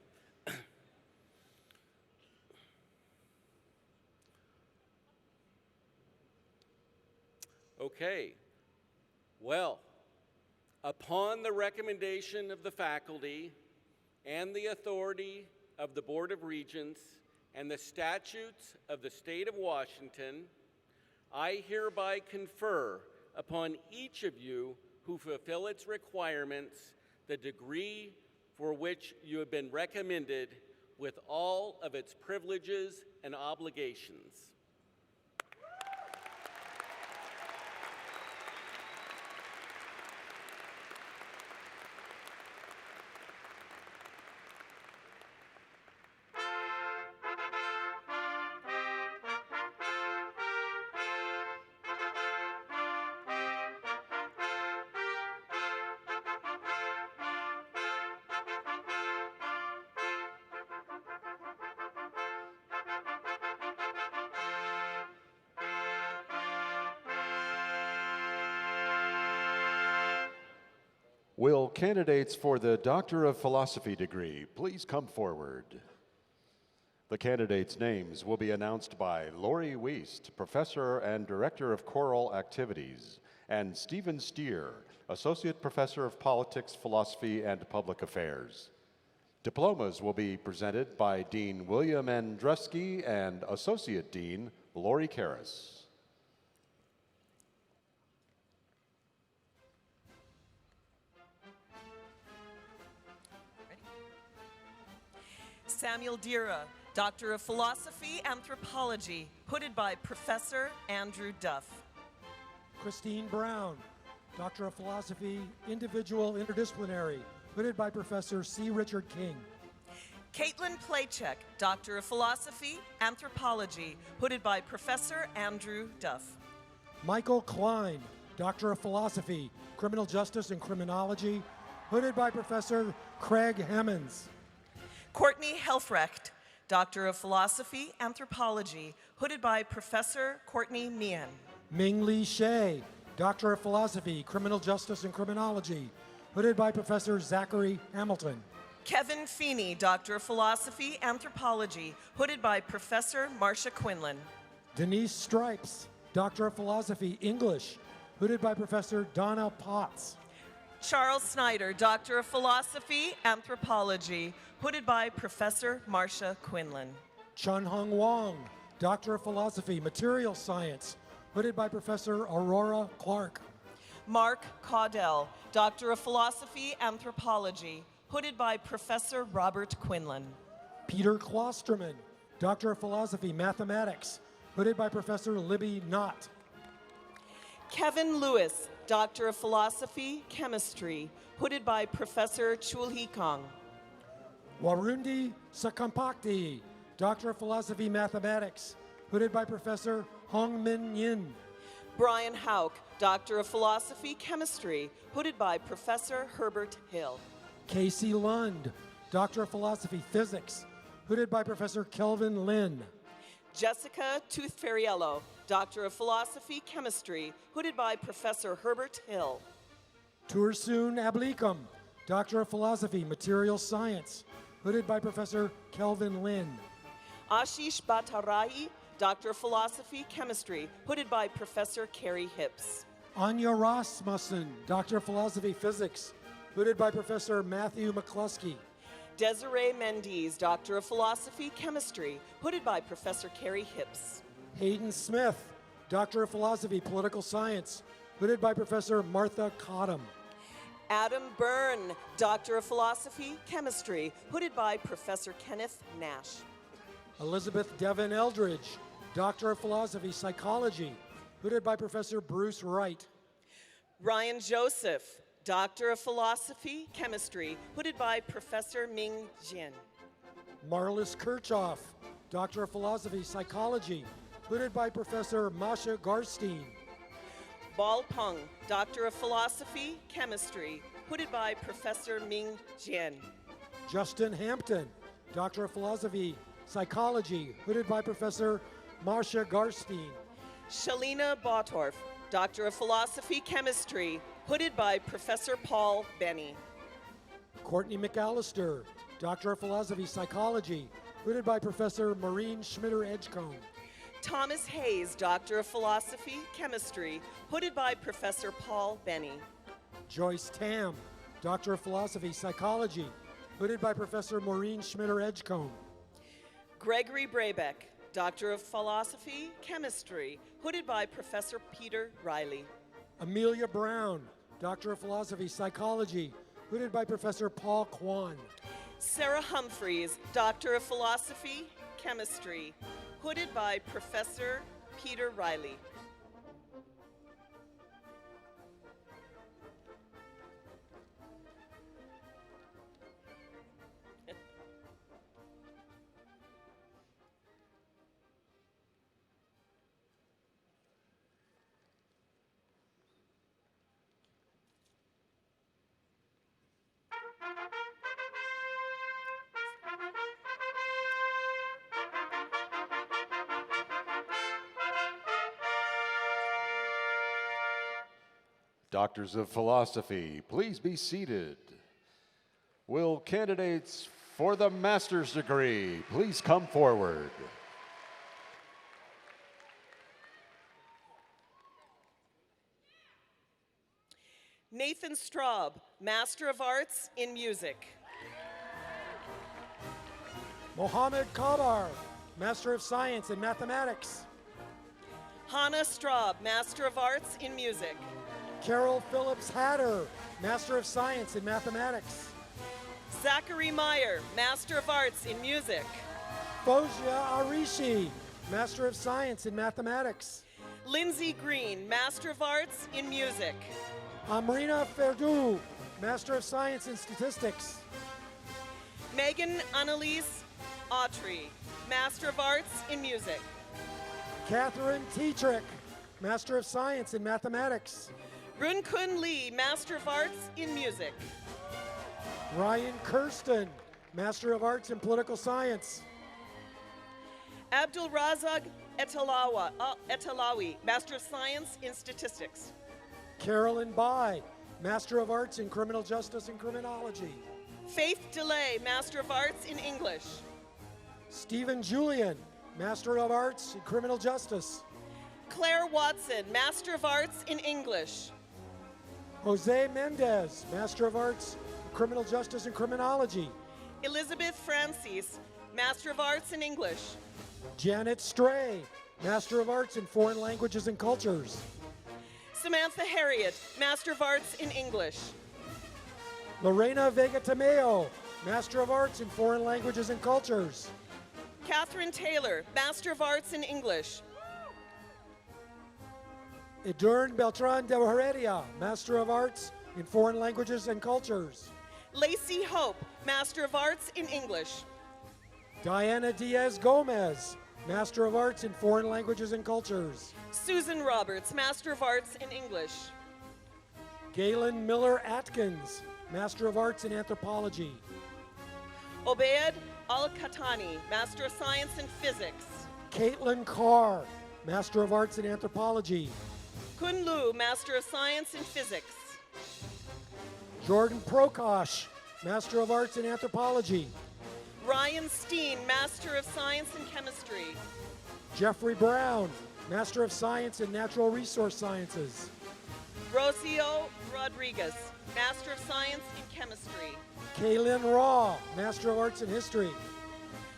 Okay, well, upon the recommendation of the faculty and the authority of the Board of Regents and the statutes of the state of Washington, I hereby confer upon each of you who fulfill its requirements the degree for which you have been recommended with all of its privileges and obligations. Will candidates for the Doctor of Philosophy degree please come forward? The candidates' names will be announced by Lori Wiest, Professor and Director of Choral Activities, and Stephen Steer, Associate Professor of Politics, Philosophy, and Public Affairs. Diplomas will be presented by Dean William Andruski and Associate Dean Lori Karras. Samuel Dira, Doctor of Philosophy, Anthropology, hooded by Professor Andrew Duff. Christine Brown, Doctor of Philosophy, Individual Interdisciplinary, hooded by Professor C. Richard King. Caitlin Playchek, Doctor of Philosophy, Anthropology, hooded by Professor Andrew Duff. Michael Klein, Doctor of Philosophy, Criminal Justice and Criminology, hooded by Professor Craig Hemmons. Courtney Helfrecht, Doctor of Philosophy, Anthropology, hooded by Professor Courtney Meehan. Ming Li Shea, Doctor of Philosophy, Criminal Justice and Criminology, hooded by Professor Zachary Hamilton. Kevin Feeney, Doctor of Philosophy, Anthropology, hooded by Professor Marcia Quinlan. Denise Stripes, Doctor of Philosophy, English, hooded by Professor Donna Potts. Charles Snyder, Doctor of Philosophy, Anthropology, hooded by Professor Marcia Quinlan. Chun Hung Wong, Doctor of Philosophy, Material Science, hooded by Professor Aurora Clark. Mark Caudell, Doctor of Philosophy, Anthropology, hooded by Professor Robert Quinlan. Peter Klosterman, Doctor of Philosophy, Mathematics, hooded by Professor Libby Knott. Kevin Lewis, Doctor of Philosophy, Chemistry, hooded by Professor Chul Hee Kong. Warundi Sakampakti, Doctor of Philosophy, Mathematics, hooded by Professor Hong Min Yin. Brian Hauk, Doctor of Philosophy, Chemistry, hooded by Professor Herbert Hill. Casey Lund, Doctor of Philosophy, Physics, hooded by Professor Kelvin Lin. Jessica Tooth-Ferriello, Doctor of Philosophy, Chemistry, hooded by Professor Herbert Hill. Tursun Ablikam, Doctor of Philosophy, Material Science, hooded by Professor Kelvin Lin. Ashish Bhattarai, Doctor of Philosophy, Chemistry, hooded by Professor Carrie Hips. Anya Rasmussen, Doctor of Philosophy, Physics, hooded by Professor Matthew McCluskey. Desiree Mendes, Doctor of Philosophy, Chemistry, hooded by Professor Carrie Hips. Hayden Smith, Doctor of Philosophy, Political Science, hooded by Professor Martha Cottom. Adam Byrne, Doctor of Philosophy, Chemistry, hooded by Professor Kenneth Nash. Elizabeth Devon Eldridge, Doctor of Philosophy, Psychology, hooded by Professor Bruce Wright. Ryan Joseph, Doctor of Philosophy, Chemistry, hooded by Professor Ming Jin. Marlis Kirchhoff, Doctor of Philosophy, Psychology, hooded by Professor Masha Garstein. Bal Peng, Doctor of Philosophy, Chemistry, hooded by Professor Ming Jian. Justin Hampton, Doctor of Philosophy, Psychology, hooded by Professor Marcia Garstein. Shalina Bottorff, Doctor of Philosophy, Chemistry, hooded by Professor Paul Benny. Courtney McAllister, Doctor of Philosophy, Psychology, hooded by Professor Maureen Schmitter-Edgecombe. Thomas Hayes, Doctor of Philosophy, Chemistry, hooded by Professor Paul Benny. Joyce Tam, Doctor of Philosophy, Psychology, hooded by Professor Maureen Schmitter-Edgecombe. Gregory Brabeck, Doctor of Philosophy, Chemistry, hooded by Professor Peter Riley. Amelia Brown, Doctor of Philosophy, Psychology, hooded by Professor Paul Kwan. Sarah Humphreys, Doctor of Philosophy, Chemistry, hooded by Professor Peter Riley. Doctors of Philosophy, please be seated. Will candidates for the master's degree, please come forward. Nathan Straub, Master of Arts in Music. Mohammed Kabar, Master of Science in Mathematics. Hannah Straub, Master of Arts in Music. Carol Phillips Hatter, Master of Science in Mathematics. Zachary Meyer, Master of Arts in Music. Fozia Arishi, Master of Science in Mathematics. Lindsay Green, Master of Arts in Music. Amrina Ferdu, Master of Science in Statistics. Megan Annalise Autry, Master of Arts in Music. Catherine Tetrick, Master of Science in Mathematics. Run Kun Lee, Master of Arts in Music. Ryan Kirsten, Master of Arts in Political Science. Abdul Razak Etalawi, Master of Science in Statistics. Carolyn Bai, Master of Arts in Criminal Justice and Criminology. Faith DeLay, Master of Arts in English. Stephen Julian, Master of Arts in Criminal Justice. Claire Watson, Master of Arts in English. Jose Mendez, Master of Arts in Criminal Justice and Criminology. Elizabeth Francis, Master of Arts in English. Janet Stray, Master of Arts in Foreign Languages and Cultures. Samantha Harriet, Master of Arts in English. Lorena Vega Tameo, Master of Arts in Foreign Languages and Cultures. Catherine Taylor, Master of Arts in English. Edurne Beltran de Heredia, Master of Arts in Foreign Languages and Cultures. Lacey Hope, Master of Arts in English. Diana Diaz Gomez, Master of Arts in Foreign Languages and Cultures. Susan Roberts, Master of Arts in English. Galen Miller Atkins, Master of Arts in Anthropology. Obeid Al-Khatani, Master of Science in Physics. Caitlin Carr, Master of Arts in Anthropology. Kun Lu, Master of Science in Physics. Jordan Prokosh, Master of Arts in Anthropology. Ryan Steen, Master of Science in Chemistry. Jeffrey Brown, Master of Science in Natural Resource Sciences. Rocio Rodriguez, Master of Science in Chemistry. Kaylin Raw, Master of Arts in History.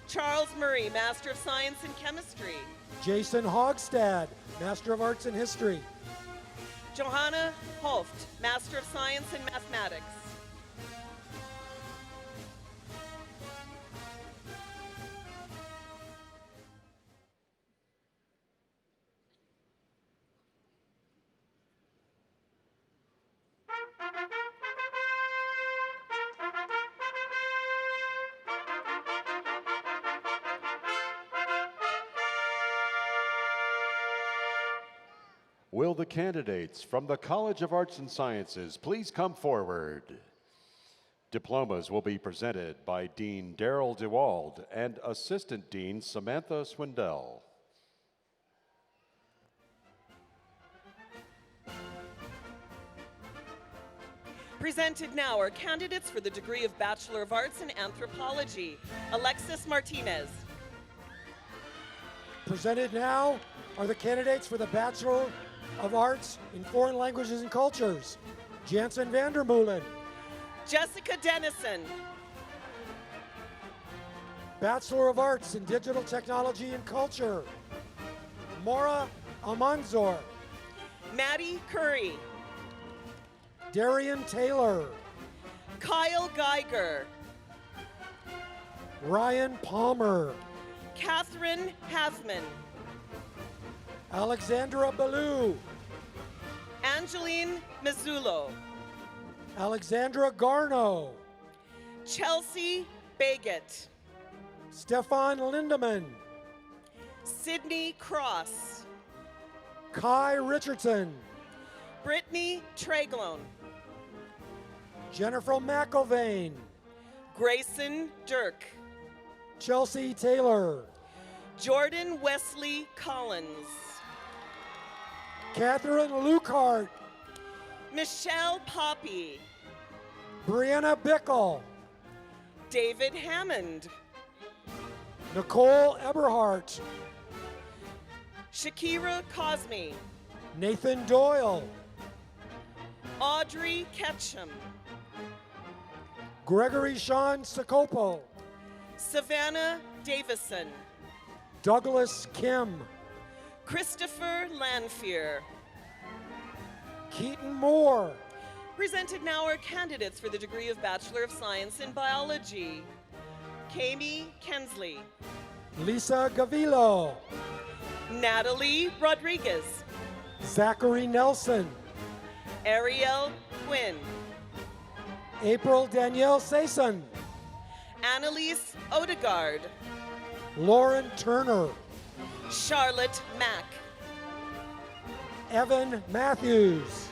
Charles Murray, Master of Science in Chemistry. Jason Hogstad, Master of Arts in History. Johanna Hoft, Master of Science in Mathematics. Will the candidates from the College of Arts and Sciences please come forward? Diplomas will be presented by Dean Darrell DeWald and Assistant Dean Samantha Swindell. Presented now are candidates for the degree of Bachelor of Arts in Anthropology. Alexis Martinez. Presented now are the candidates for the Bachelor of Arts in Foreign Languages and Cultures. Jansen Vandermeulen. Jessica Dennison. Bachelor of Arts in Digital Technology and Culture. Maura Almanzor. Maddie Curry. Darian Taylor. Kyle Geiger. Ryan Palmer. Catherine Hasman. Alexandra Ballou. Angeline Mazzulo. Alexandra Garno. Chelsea Baggett. Stefan Lindemann. Sydney Cross. Kai Richardson. Brittany Treglone. Jennifer McIlvain. Grayson Dirk. Chelsea Taylor. Jordan Wesley Collins. Catherine Lukehart. Michelle Poppy. Brianna Bickle. David Hammond. Nicole Eberhardt. Shakira Cosme. Nathan Doyle. Audrey Ketchum. Gregory Sean Sokopo. Savannah Davison. Douglas Kim. Christopher Lanfear. Keaton Moore. Presented now are candidates for the degree of Bachelor of Science in Biology. Kami Kensley. Lisa Gavillo. Natalie Rodriguez. Zachary Nelson. Ariel Quinn. April Danielle Sason. Annalise Odegaard. Lauren Turner. Charlotte Mack. Evan Matthews.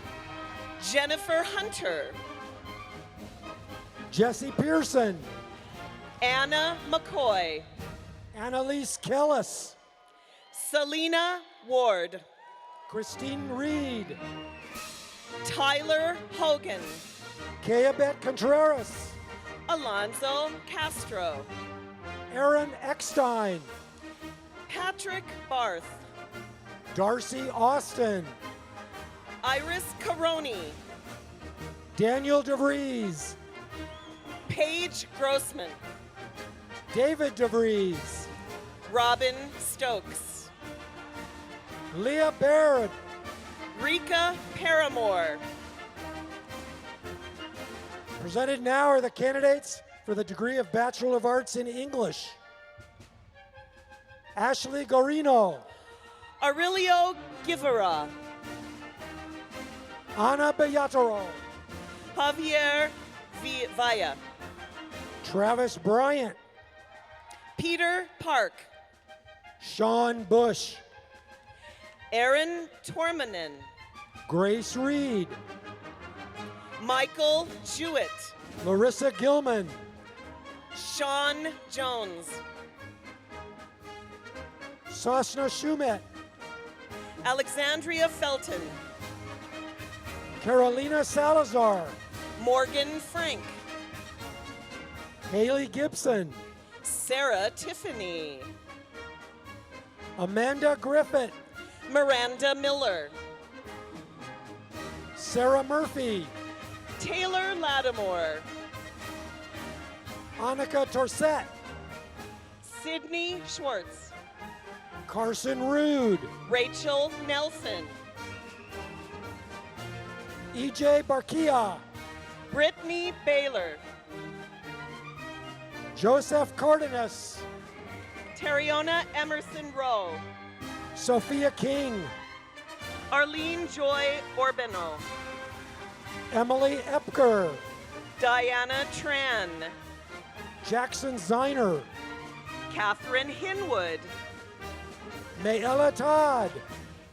Jennifer Hunter. Jesse Pearson. Anna McCoy. Annalise Kellis. Selena Ward. Christine Reed. Tyler Hogan. Keabet Contreras. Alonzo Castro. Aaron Eckstein. Patrick Barth. Darcy Austin. Iris Caroni. Daniel DeVries. Paige Grossman. David DeVries. Robin Stokes. Leah Barrett. Rika Paramore. Presented now are the candidates for the degree of Bachelor of Arts in English. Ashley Gorino. Aurelio Guevara. Ana Beataro. Javier Villa. Travis Bryant. Peter Park. Sean Bush. Aaron Tormanen. Grace Reed. Michael Jewett. Larissa Gilman. Sean Jones. Sosna Shumet. Alexandria Felton. Carolina Salazar. Morgan Frank. Haley Gibson. Sarah Tiffany. Amanda Griffith. Miranda Miller. Sarah Murphy. Taylor Lattimore. Annika Torsett. Sydney Schwartz. Carson Rude. Rachel Nelson. EJ Barkia. Brittany Baylor. Joseph Cardenas. Terriona Emerson Rowe. Sophia King. Arlene Joy Orbino. Emily Epker. Diana Tran. Jackson Ziner. Catherine Hinwood. Mayella Todd.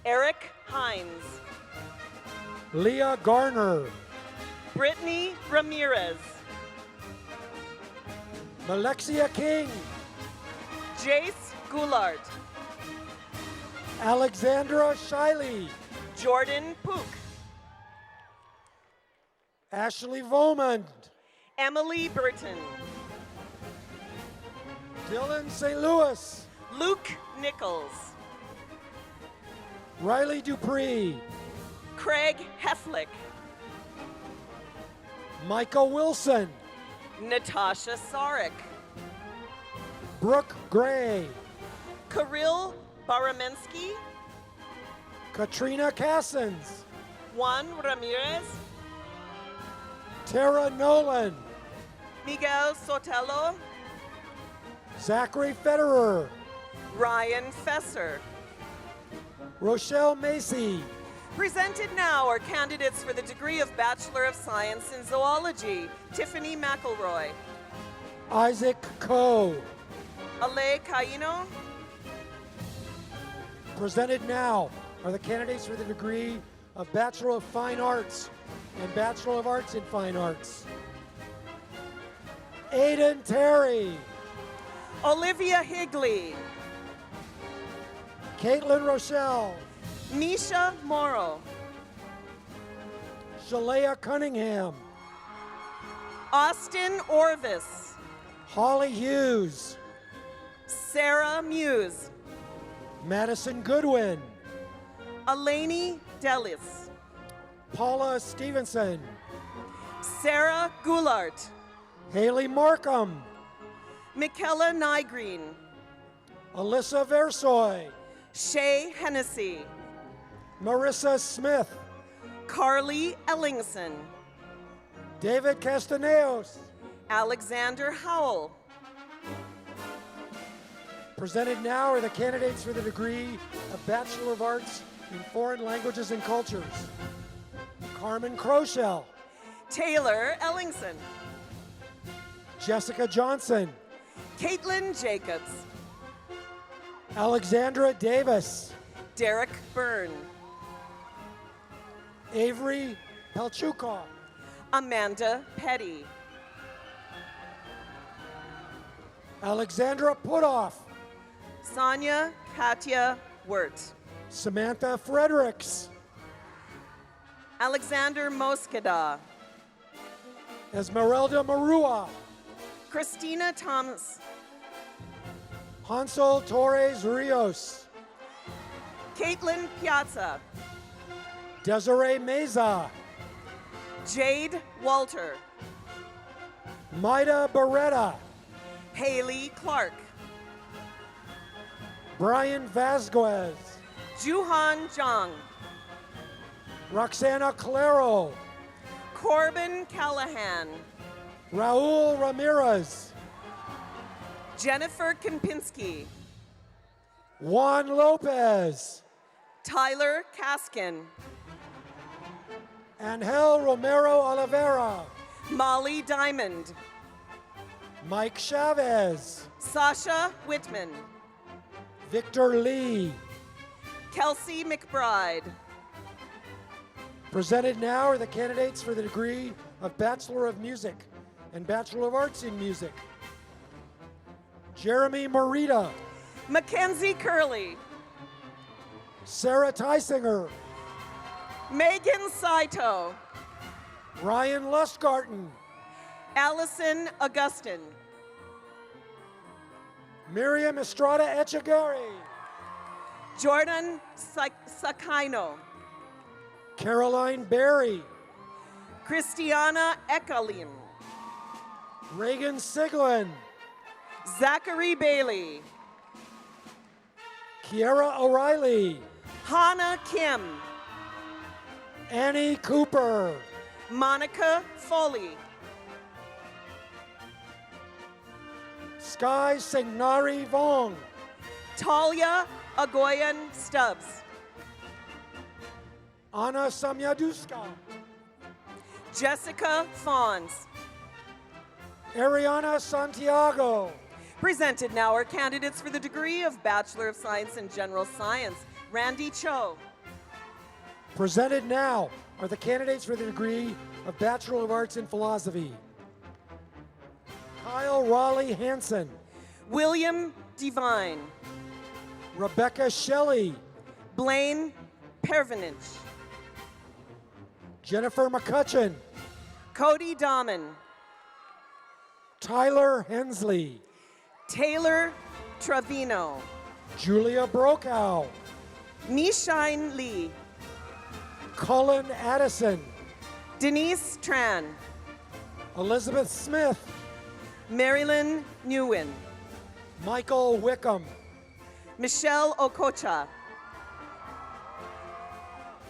Eric Hines. Leah Garner. Brittany Ramirez. Alexia King. Jace Goulart. Alexandra Shiley. Jordan Pook. Ashley Vomand. Emily Burton. Dylan St. Louis. Luke Nichols. Riley Dupree. Craig Heflick. Michael Wilson. Natasha Sarek. Brooke Gray. Kirill Baramensky. Katrina Cassens. Juan Ramirez. Tara Nolan. Miguel Sotelo. Zachary Federer. Ryan Fesser. Rochelle Macy. Presented now are candidates for the degree of Bachelor of Science in Zoology. Tiffany McElroy. Isaac Coe. Ale Caino. Presented now are the candidates for the degree of Bachelor of Fine Arts and Bachelor of Arts in Fine Arts. Aiden Terry. Olivia Higley. Caitlin Rochelle. Misha Morrow. Shalea Cunningham. Austin Orvis. Holly Hughes, Sarah Muse, Madison Goodwin, Eleni Delis, Paula Stevenson, Sarah Goulart, Haley Markham, Michaela Nygreen, Alyssa Versoy, Shay Hennessy, Marissa Smith, Carly Ellingson, David Castaneos. Alexander Howell. Presented now are the candidates for the degree of Bachelor of Arts in Foreign Languages and Cultures. Carmen Crochell, Taylor Ellingson, Jessica Johnson, Caitlin Jacobs, Alexandra Davis, Derek Byrne, Avery Pelchukov, Amanda Petty, Alexandra Putoff, Sonia Katya Wirt, Samantha Fredericks, Alexander Moskeda, Esmeralda Marua, Christina Thomas, Hansel Torres Rios, Caitlin Piazza, Desiree Meza, Jade Walter, Maida Beretta, Haley Clark, Brian Vasquez, Juhan Zhang, Roxana Claro, Corbin Callahan, Raul Ramirez, Jennifer Kempinski, Juan Lopez, Tyler Kaskin, Angel Romero Oliveira, Molly Diamond, Mike Chavez, Sasha Whitman, Victor Lee. Kelsey McBride, Presented now are the candidates for the degree of Bachelor of Music and Bachelor of Arts in Music. Jeremy Morita, Mackenzie Curley, Sarah Tysinger, Megan Saito, Ryan Lustgarten, Allison Augustin, Miriam Estrada Echegaray, Jordan Sakaino, Caroline Berry, Christiana Ekalim, Reagan Siglin, Zachary Bailey, Kiara O'Reilly, Hannah Kim, Annie Cooper, Monica Foley, Sky Signari Vong, Talia Agoyan Stubbs, Anna Samyaduska, Jessica Fawns. Ariana Santiago, Presented now are candidates for the degree of Bachelor of Science in General Science. Randy Cho, Presented now are the candidates for the degree of Bachelor of Arts in Philosophy. Kyle Raleigh Hansen, William Devine, Rebecca Shelley, Blaine Pervenich, Jennifer McCutcheon, Cody Dahman, Tyler Hensley, Taylor Trevino, Julia Brokow, Mishine Lee, Cullen Addison, Denise Tran, Elizabeth Smith, Marilyn Nguyen, Michael Wickham. Michelle Okocha,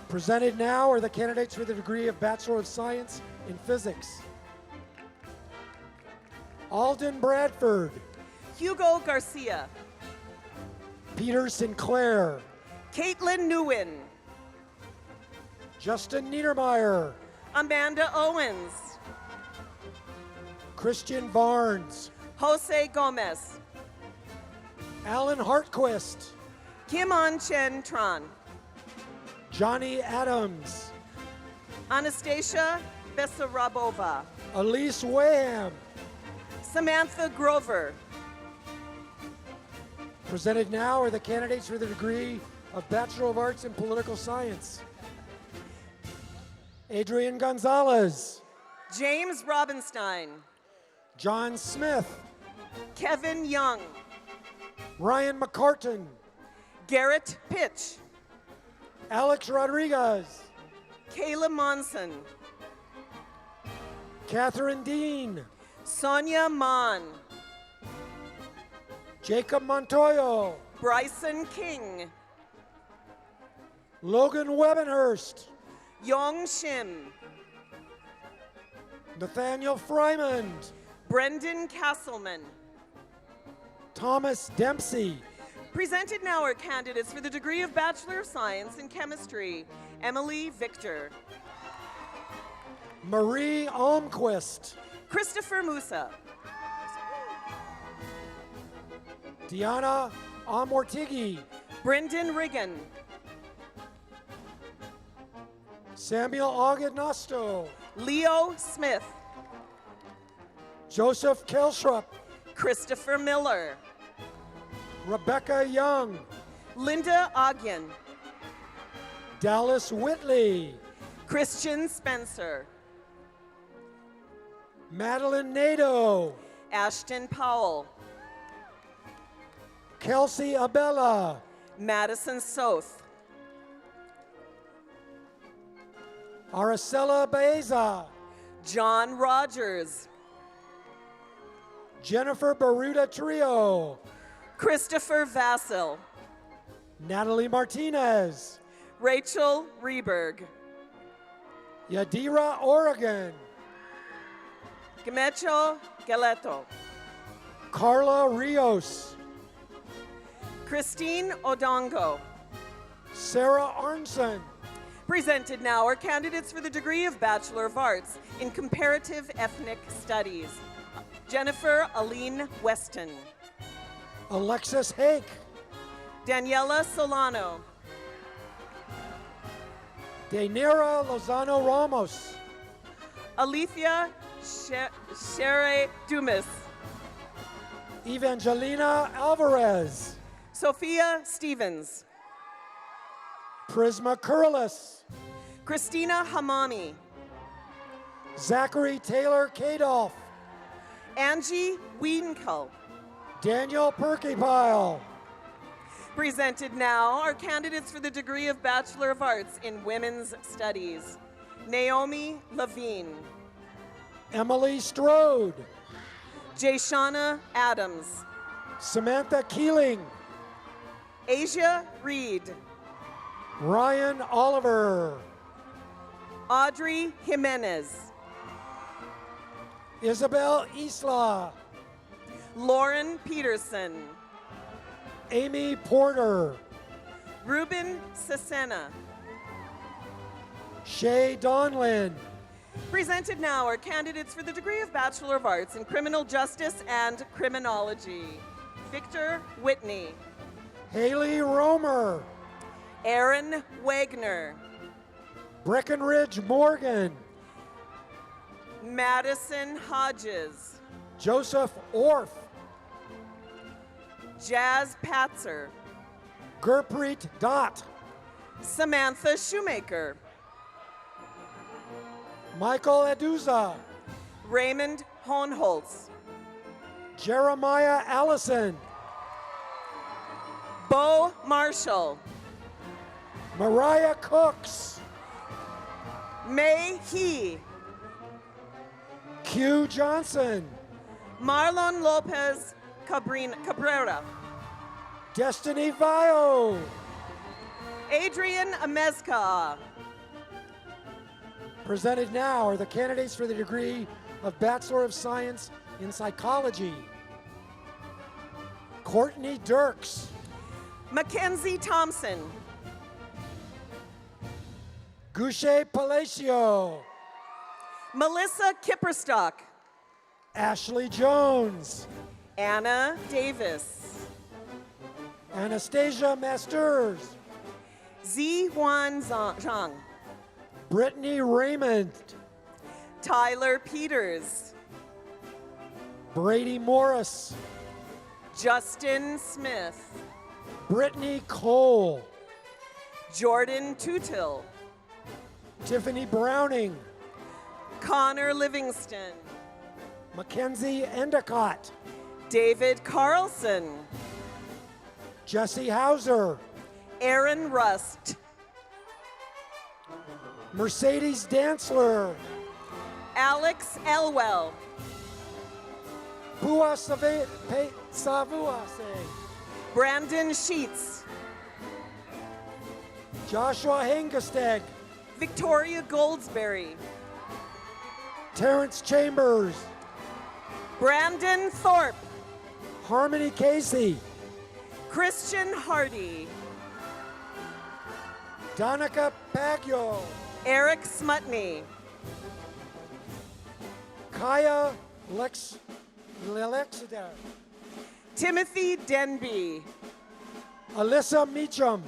Presented now are the candidates for the degree of Bachelor of Science in Physics. Alden Bradford, Hugo Garcia, Peter Sinclair, Caitlin Nguyen, Justin Niedermeyer, Amanda Owens, Christian Barnes, Jose Gomez, Alan Hartquist, Kim-On Chen Tran, Johnny Adams, Anastasia Besarabova, Elise Waham. Samantha Grover, Presented now are the candidates for the degree of Bachelor of Arts in Political Science. Adrian Gonzalez, James Robinstein, John Smith, Kevin Young, Ryan McCartan, Garrett Pitch, Alex Rodriguez, Kayla Monson, Catherine Dean, Sonia Mon, Jacob Montoyo, Bryson King, Logan Webenhurst, Yong Shim, Nathaniel Frymond, Brendan Castleman. Thomas Dempsey, Presented now are candidates for the degree of Bachelor of Science in Chemistry. Emily Victor, Marie Almquist, Christopher Musa, Diana Amortigi, Brendan Riggin, Samuel Agnosto, Leo Smith, Joseph Kelschrup, Christopher Miller, Rebecca Young, Linda Ogden, Dallas Whitley, Christian Spencer, Madeline Nadeau, Ashton Powell, Kelsey Abella, Madison Soth, Aracela Baeza, John Rogers, Jennifer Baruda Trio, Christopher Vassell, Natalie Martinez, Rachel Reberg, Yadira Oregon, Gamecho Galeto, Carla Rios, Christine Odongo. Sarah Arnson, Presented now are candidates for the degree of Bachelor of Arts in Comparative Ethnic Studies. Jennifer Aline Weston, Alexis Hake, Daniela Solano, Dainera Lozano Ramos, Alethea Shere Dumas, Evangelina Alvarez, Sophia Stevens, Prisma Curlis, Christina Hamami, Zachary Taylor Kadolf, Angie Wienkel. Daniel Perkypile, Presented now are candidates for the degree of Bachelor of Arts in Women's Studies. Naomi Levine, Emily Strode, Jayshana Adams, Samantha Keeling, Asia Reed, Ryan Oliver, Audrey Jimenez, Isabel Isla, Lauren Peterson, Amy Porter, Ruben Cesena. Shay Donlin, Presented now are candidates for the degree of Bachelor of Arts in Criminal Justice and Criminology. Victor Whitney, Haley Romer, Aaron Wagner, Breckenridge Morgan, Madison Hodges, Joseph Orff, Jazz Patzer, Gurpreet Dot, Samantha Shoemaker, Michael Eduza, Raymond Hohenholz, Jeremiah Allison, Bo Marshall, Mariah Cooks, May He, Q Johnson, Marlon Lopez Cabrera, Destiny Vio, Adrian Amezca. Presented now are the candidates for the degree of Bachelor of Science in Psychology. Courtney Dirks, Mackenzie Thompson, Goucher Palacio, Melissa Kipperstock, Ashley Jones, Anna Davis, Anastasia Masters, Zi Huan Zhang, Brittany Raymond, Tyler Peters, Brady Morris, Justin Smith, Brittany Cole, Jordan Tutil, Tiffany Browning, Connor Livingston, Mackenzie Endicott, David Carlson. Jesse Hauser. Aaron Rust. Mercedes Dantzler. Alex Elwell. Pua Savuase. Brandon Sheets. Joshua Hengesteg. Victoria Goldsberry. Terrence Chambers. Brandon Thorpe. Harmony Casey. Christian Hardy. Donica Paggio. Eric Smutney. Kaya Lexida. Timothy Denby. Alyssa Meacham.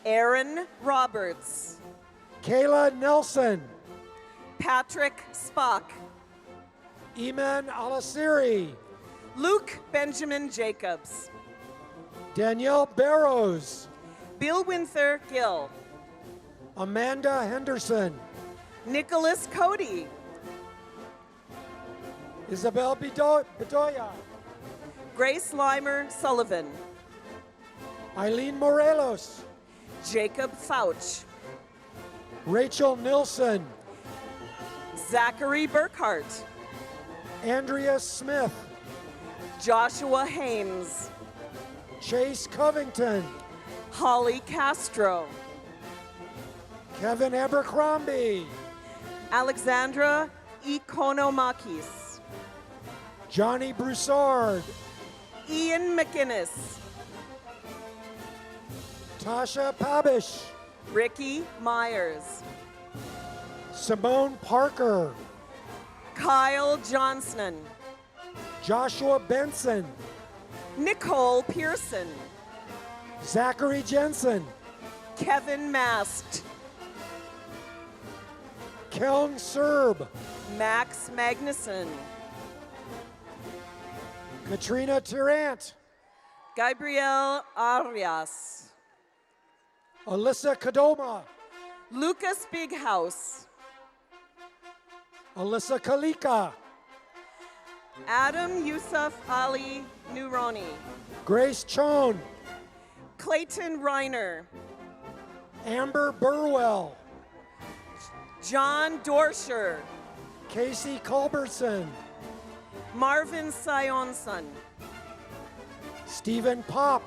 Aaron Roberts. Kayla Nelson. Patrick Spock. Eman Alasiri. Luke Benjamin Jacobs. Danielle Barrows. Bill Winther Gill. Amanda Henderson. Nicholas Cody. Isabel Bedoya. Grace Limer Sullivan. Eileen Morelos. Jacob Fouch. Rachel Nilsson. Zachary Burkhart. Andrea Smith. Joshua Hames. Chase Covington. Holly Castro. Kevin Abercrombie. Alexandra Ikonomakis. Johnny Broussard. Ian McInnes. Tasha Pabish. Ricky Myers. Simone Parker. Kyle Johnston. Joshua Benson. Nicole Pearson. Zachary Jensen. Kevin Mast. Keln Serb. Max Magnuson. Katrina Tirant. Gabriel Arias. Alyssa Kadoma. Lucas Bighouse. Alyssa Kalika. Adam Yusuf Ali Nuroni. Grace Chone. Clayton Reiner. Amber Burwell. John Dorsher. Casey Culbertson. Marvin Sionson. Stephen Pop.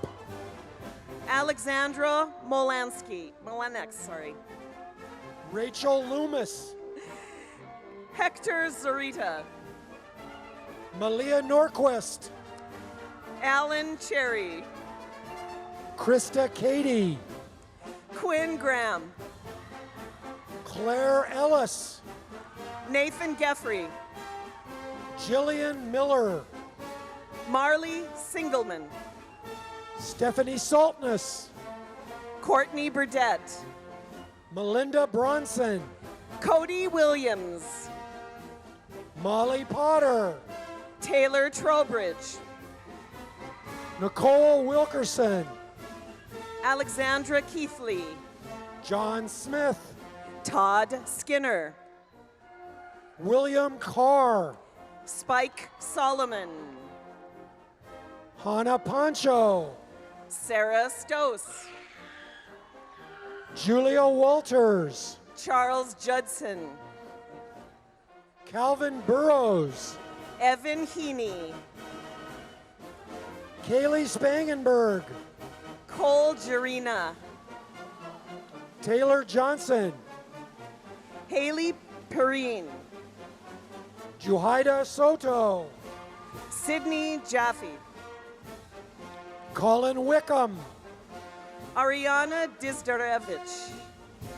Alexandra Molanek, Rachel Loomis. Hector Zarita. Malia Norquist. Alan Cherry. Krista Cady. Quinn Graham. Claire Ellis. Nathan Geffrey. Jillian Miller. Marley Singleman. Stephanie Saltness. Courtney Burdett. Melinda Bronson. Cody Williams. Molly Potter. Taylor Trowbridge. Nicole Wilkerson. Alexandra Keithley. John Smith. Todd Skinner. William Carr. Spike Solomon. Hannah Pancho. Sarah Stos. Julia Walters. Charles Judson. Calvin Burrows. Evan Heaney. Kaylee Spangenberg. Cole Jarina. Taylor Johnson. Haley Perrine. Juhaida Soto. Sydney Jaffe. Colin Wickham. Ariana Dizdarevich.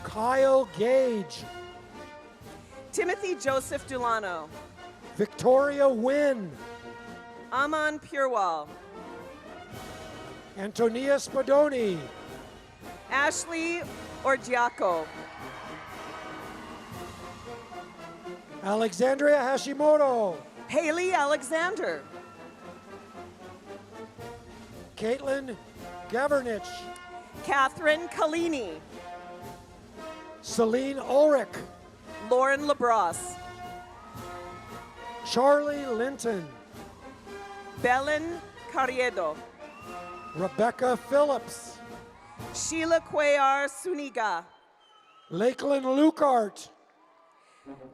Kyle Gage. Timothy Joseph Dulano. Victoria Wynn. Aman Purewal. Antonia Spadoni. Ashley Orgiaco. Alexandria Hashimoto. Haley Alexander. Caitlin Gavernich. Catherine Kalini. Celine Ulrich. Lauren LaBrosse. Charlie Linton. Belen Carriedo. Rebecca Phillips. Sheila Cuellar Zuniga. Lakeland Lucart.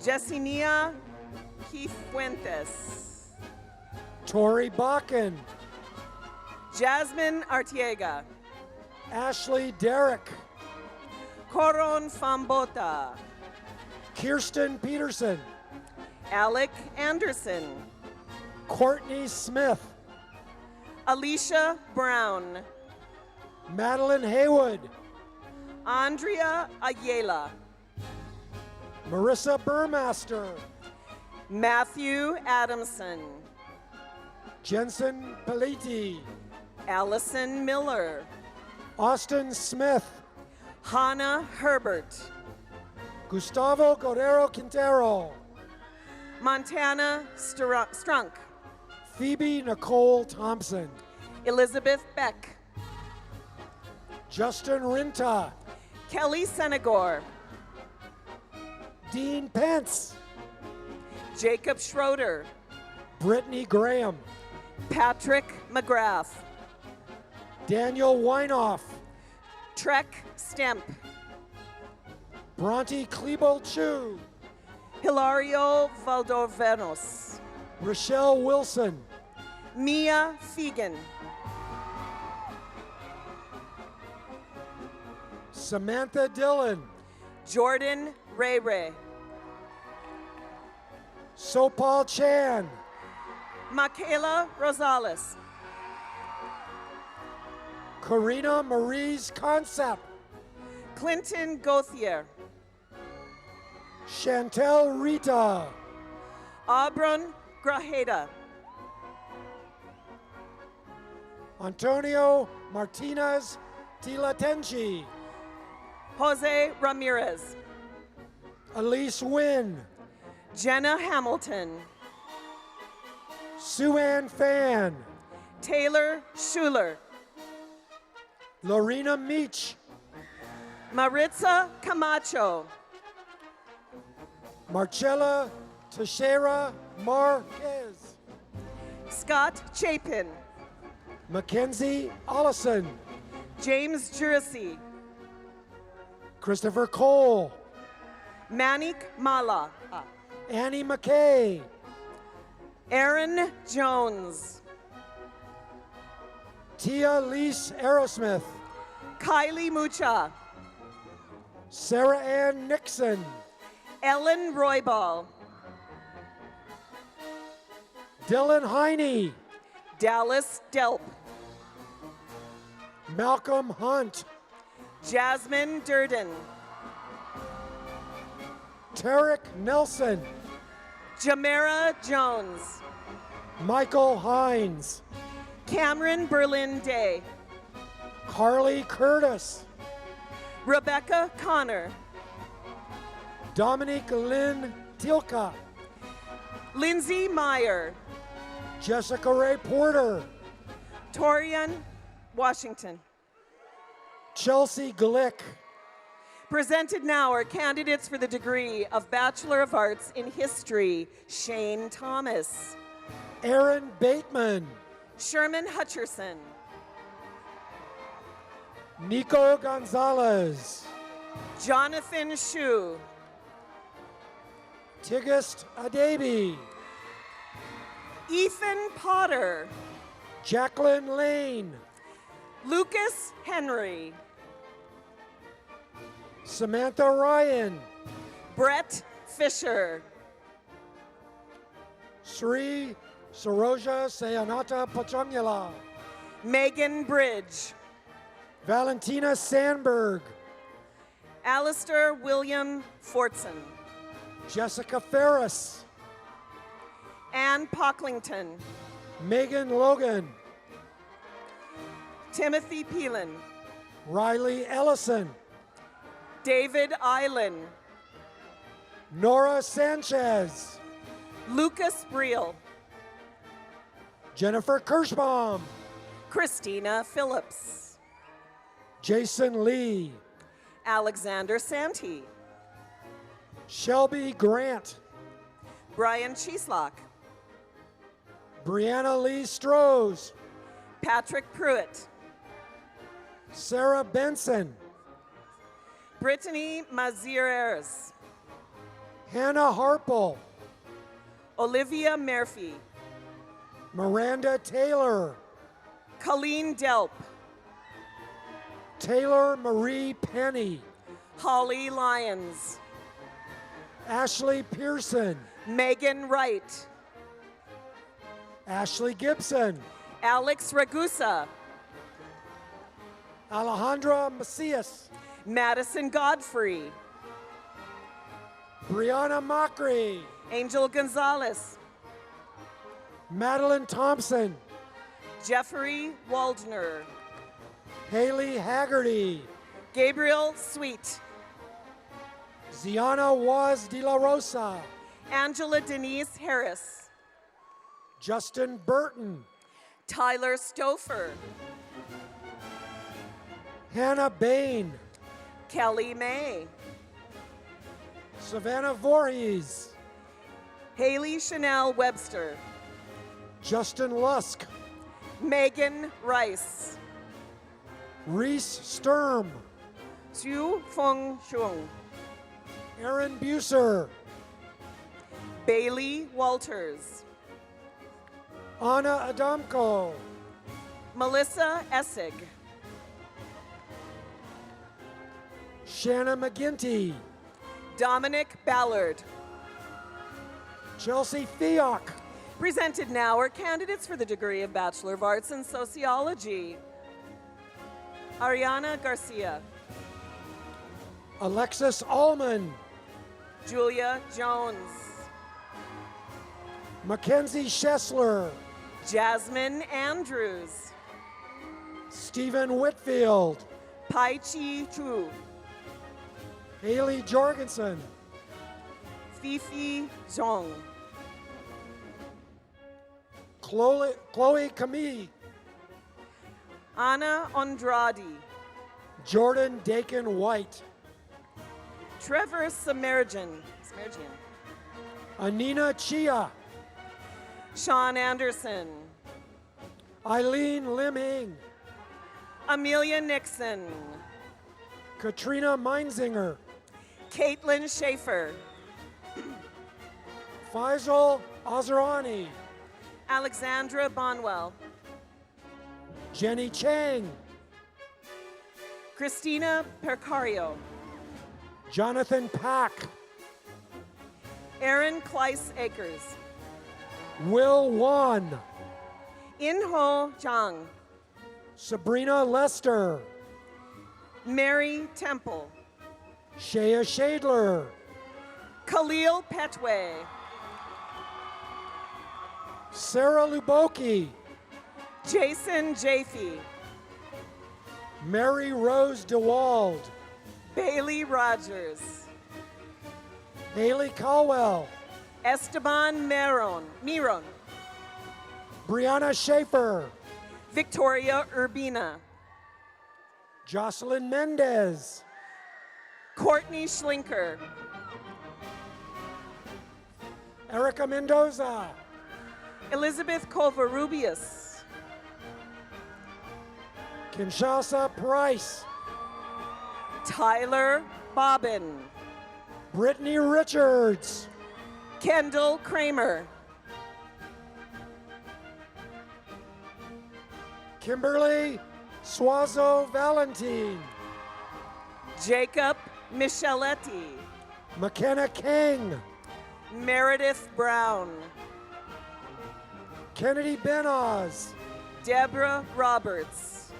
Jessenia Fuentes. Tori Bakken. Jasmine Artiega. Ashley Derrick. Coron Fambota. Kirsten Peterson. Alec Anderson. Courtney Smith. Alicia Brown. Madeline Haywood. Andrea Ayala. Marissa Burmaster. Matthew Adamson. Jensen Peliti. Allison Miller. Austin Smith. Hannah Herbert. Gustavo Guerrero Quintero. Montana Strunk. Phoebe Nicole Thompson. Elizabeth Beck. Justin Rinta. Kelly Senegor. Dean Pence. Jacob Schroeder. Brittany Graham. Patrick McGrath. Daniel Weinoff. Trek Stemp. Bronte Klebo Chu. Hilario Valdovenos. Rochelle Wilson. Mia Fegan. Samantha Dillon. Jordan Ray Ray. Sopal Chan. Michaela Rosales. Karina Marie's Concept. Clinton Gauthier. Chantel Rita. Abron Grajeda. Antonio Martinez Tilatenchi. Jose Ramirez. Elise Wynn. Jenna Hamilton. Sue-Ann Fan. Taylor Schuler. Lorena Meach. Maritza Camacho. Marcella Teixeira Marquez. Scott Chapin. Mackenzie Ollison. James Jersey. Christopher Cole. Manik Mala. Annie McKay. Aaron Jones. Tia Lise Aerosmith. Kylie Mucha. Sarah Ann Nixon. Ellen Roybal. Dylan Heine. Dallas Delp. Malcolm Hunt. Jasmine Durden. Tarek Nelson. Jamera Jones. Michael Hines. Cameron Berlin Day. Carly Curtis. Rebecca Connor. Dominique Lynn Tilka. Lindsay Meyer. Jessica Ray Porter. Torian Washington. Chelsea Glick. Presented now are candidates for the degree of Bachelor of Arts in History, Shane Thomas. Aaron Bateman. Sherman Hutcherson. Nico Gonzalez. Jonathan Shu. Tigist Adebi. Ethan Potter. Jacqueline Lane. Lucas Henry. Samantha Ryan. Brett Fisher. Sri Saroja Sayanata Pachangala. Megan Bridge. Valentina Sandberg. Alistair William Fortson. Jessica Ferris. Ann Pocklington. Megan Logan. Timothy Peelan. Riley Ellison. David Island. Nora Sanchez. Lucas Briel. Jennifer Kirschbaum. Christina Phillips. Jason Lee. Alexander Santee. Shelby Grant. Brian Cheeslock. Brianna Lee Strohs. Patrick Pruitt. Sarah Benson. Brittany Mazieres. Hannah Harple. Olivia Murphy. Miranda Taylor. Colleen Delp. Taylor Marie Penny. Holly Lyons. Ashley Pearson. Megan Wright. Ashley Gibson. Alex Ragusa. Alejandra Macias. Madison Godfrey. Brianna Mockery. Angel Gonzalez. Madeline Thompson. Jeffrey Waldner. Haley Haggerty. Gabriel Sweet. Ziana Waz de la Rosa. Angela Denise Harris. Justin Burton. Tyler Stouffer. Hannah Bain. Kelly May. Savannah Voorhees. Haley Chanel Webster. Justin Lusk. Megan Rice. Reese Sturm. Xu Feng Shung. Aaron Buser. Bailey Walters. Anna Adamko. Melissa Essig. Shanna McGinty. Dominic Ballard. Chelsea Fiok. Presented now are candidates for the degree of Bachelor of Arts in Sociology. Ariana Garcia. Alexis Allman. Julia Jones. Mackenzie Schessler. Jasmine Andrews. Stephen Whitfield. Pai Chi Chu. Haley Jorgensen. Fifi Zhong. Chloe Camille. Anna Andrade. Jordan Dakin White. Trevor Samerjian. Anina Chia. Sean Anderson. Eileen Liming. Amelia Nixon. Katrina Meinzinger. Caitlin Schaefer. Faisal Azrani. Alexandra Bonwell. Jenny Chang. Christina Percario. Jonathan Pack. Aaron Kleiss Akers. Will Wan. Inho Zhang. Sabrina Lester. Mary Temple. Shea Shadler. Khalil Petway. Sarah Luboki. Jason Jaffe. Mary Rose DeWald. Bailey Rogers. Haley Caldwell. Esteban Miron. Brianna Schaefer. Victoria Urbina. Jocelyn Mendez. Courtney Schlinker. Erica Mendoza. Elizabeth Covarrubias. Kinshasa Price. Tyler Bobbin. Brittany Richards. Kendall Kramer. Kimberly Suazo Valentine. Jacob Micheletti. McKenna King. Meredith Brown. Kennedy Benoz. Deborah Roberts.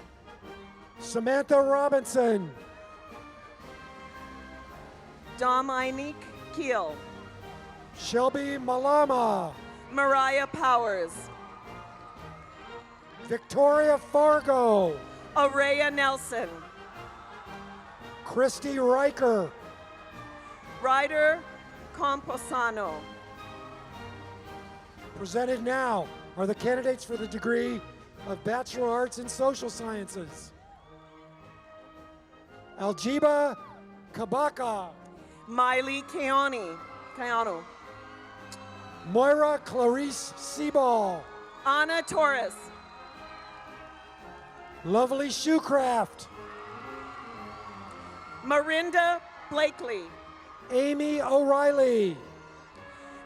Samantha Robinson. Dominique Keel. Shelby Malama. Mariah Powers. Victoria Fargo. Araya Nelson. Christy Riker. Ryder Composano. Presented now are the candidates for the degree of Bachelor of Arts in Social Sciences. Aljiba Kabaka. Miley Keanu. Moira Clarice Sebal. Anna Torres. Lovely Shoecraft. Marinda Blakely. Amy O'Reilly.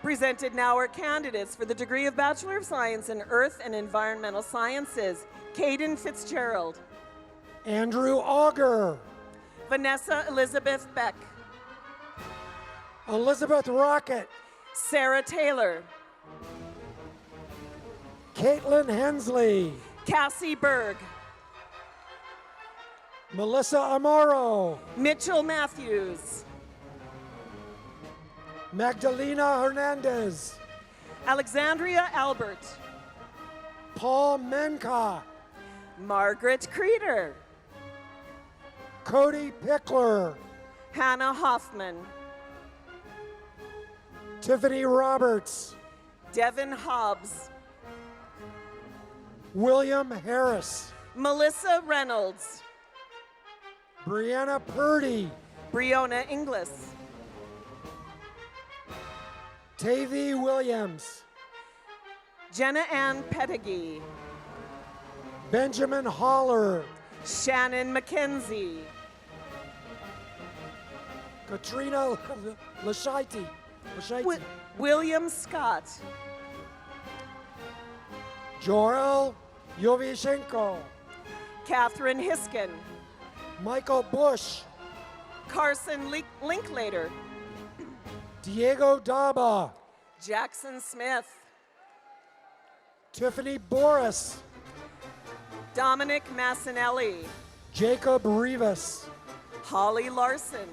Presented now are candidates for the degree of Bachelor of Science in Earth and Environmental Sciences. Caden Fitzgerald. Andrew Auger. Vanessa Elizabeth Beck. Elizabeth Rocket. Sarah Taylor. Caitlin Hensley. Cassie Berg. Melissa Amaro. Mitchell Matthews. Magdalena Hernandez. Alexandria Albert. Paul Menka. Margaret Creeder. Cody Pickler. Hannah Hoffman. Tiffany Roberts. Devin Hobbs. William Harris. Melissa Reynolds. Brianna Purdy. Breonna Inglis. Tavy Williams. Jenna Ann Pettigee. Benjamin Holler. Shannon McKenzie. Katrina Lashaiti. William Scott. Joel Yovishenko. Catherine Hiskin. Michael Bush. Carson Linklater. Diego Daba. Jackson Smith. Tiffany Boris. Dominic Massinelli. Jacob Rivas. Holly Larson.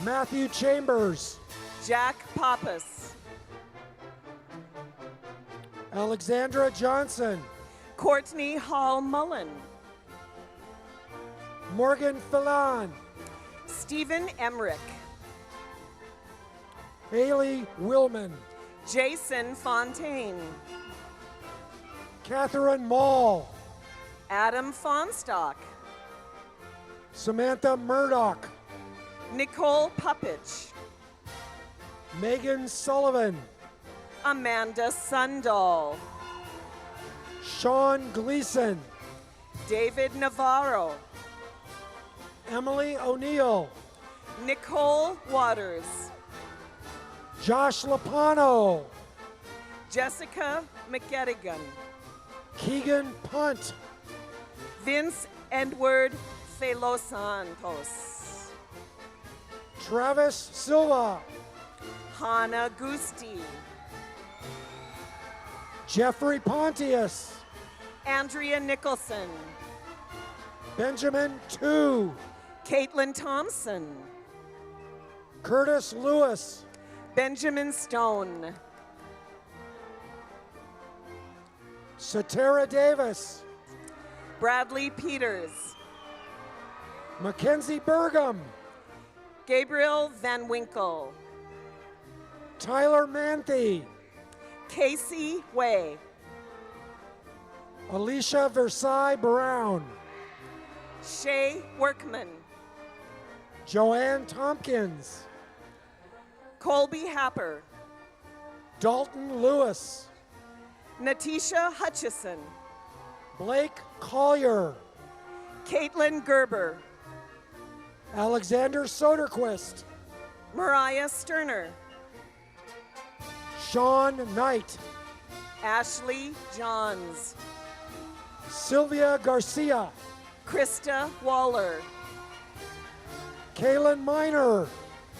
Matthew Chambers. Jack Pappas. Alexandra Johnson. Courtney Hall Mullen. Morgan Filan. Stephen Emmerich. Haley Willman. Jason Fontaine. Catherine Mall. Adam Fonstock. Samantha Murdoch. Nicole Puppich. Megan Sullivan. Amanda Sundahl. Sean Gleason. David Navarro. Emily O'Neill. Nicole Waters. Josh Lapano. Jessica McGettigan. Keegan Punt. Vince Edward Felosantos. Travis Silva. Hannah Gusti. Jeffrey Pontius. Andrea Nicholson. Benjamin Tu. Caitlin Thompson. Curtis Lewis. Benjamin Stone. Satara Davis. Bradley Peters. Mackenzie Burgum. Gabriel Van Winkle. Tyler Manthe. Casey Way. Alicia Versailles Brown. Shay Workman. Joanne Tompkins. Colby Happer. Dalton Lewis. Natisha Hutchison. Blake Collier. Caitlin Gerber. Alexander Soderquist. Mariah Sterner. Sean Knight. Ashley Johns. Sylvia Garcia. Krista Waller. Kaylin Miner.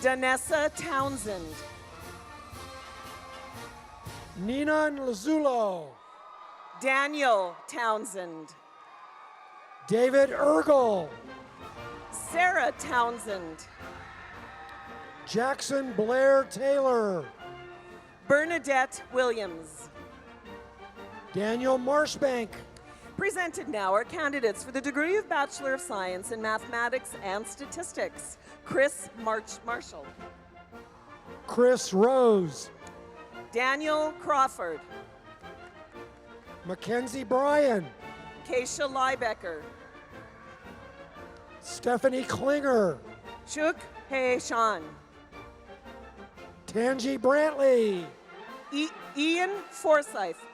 Danessa Townsend. Nina Lazulo. Daniel Townsend. David Ergel. Sarah Townsend. Jackson Blair Taylor. Bernadette Williams. Daniel Marshbank. Presented now are candidates for the degree of Bachelor of Science in Mathematics and Statistics. Chris Marshall. Chris Rose. Daniel Crawford. Mackenzie Bryan. Keisha Liebecker. Stephanie Klinger. Chuk Hei Shan. Tangi Brantley. Ian Forsyth.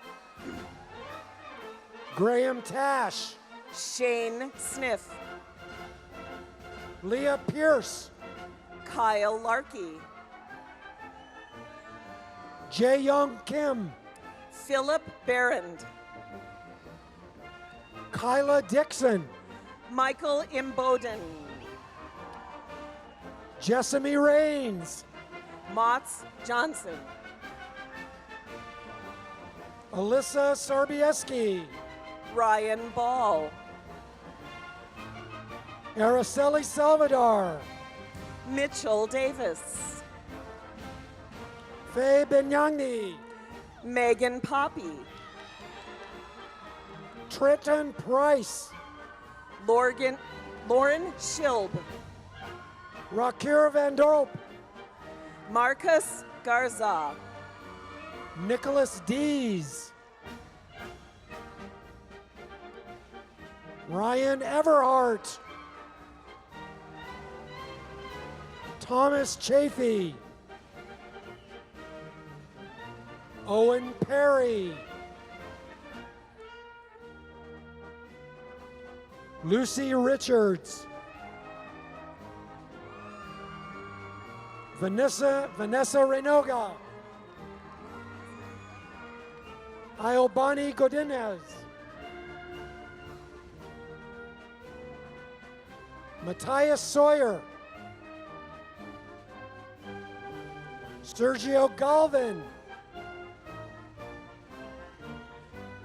Graham Tash, Shane Sniff, Leah Pierce, Kyle Larkey, Jae Young Kim, Philip Barrand, Kyla Dixon, Michael Imboden, Jessamy Rains, Motts Johnson, Alyssa Sorbieski, Ryan Ball, Araceli Salvador, Mitchell Davis, Faye Binyangni, Megan Poppy, Trenton Price, Lauren Schilb, Rakir Van Dorp, Marcus Garza, Nicholas Dees, Ryan Everhart, Thomas Chafee, Owen Perry, Lucy Richards, Vanessa Reynoga, Iobani Godinez, Matthias Sawyer, Sergio Galvin,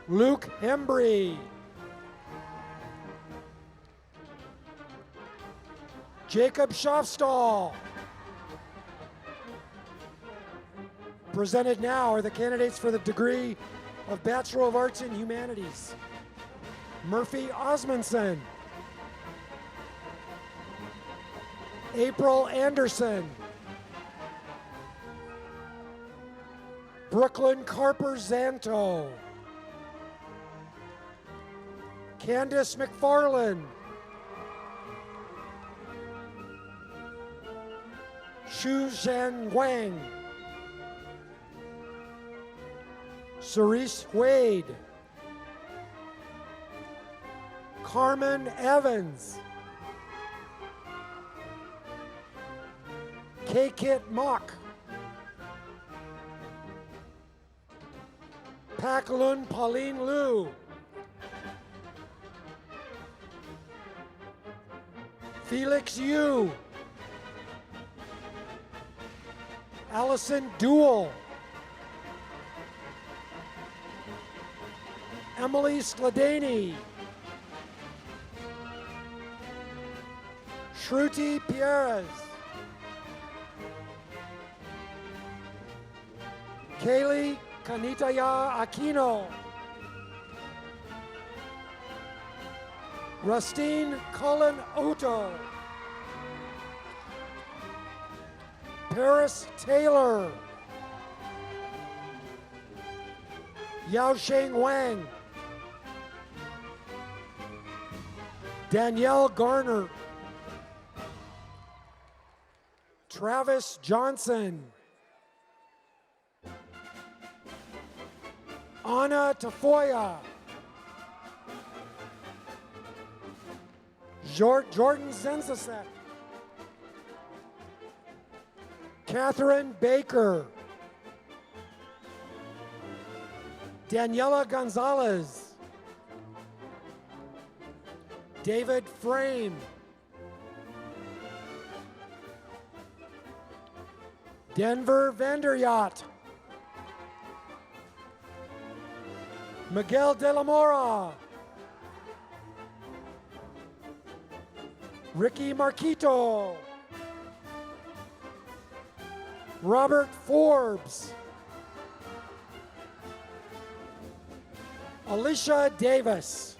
Luke Hembry, Jacob Schofstall. Presented now are the candidates for the degree of Bachelor of Arts in Humanities. Murphy Osmondson, April Anderson, Brooklyn Carper Zanto, Candace McFarland, Xu Zhan Wang, Cerise Wade, Carmen Evans, K-Kit Mock, Pakalun Pauline Liu, Felix Yu, Allison Duell, Emily Sladany, Shruti Pierres, Kaylee Kanitaya Aquino, Rustine Cullen Oto, Paris Taylor, Yaosheng Wang, Danielle Garner, Travis Johnson, Anna Tafoya, Jordan Zenzasek, Catherine Baker, Daniela Gonzalez, David Frame, Denver Vanderyacht, Miguel de la Mora, Ricky Marquito, Robert Forbes, Alicia Davis,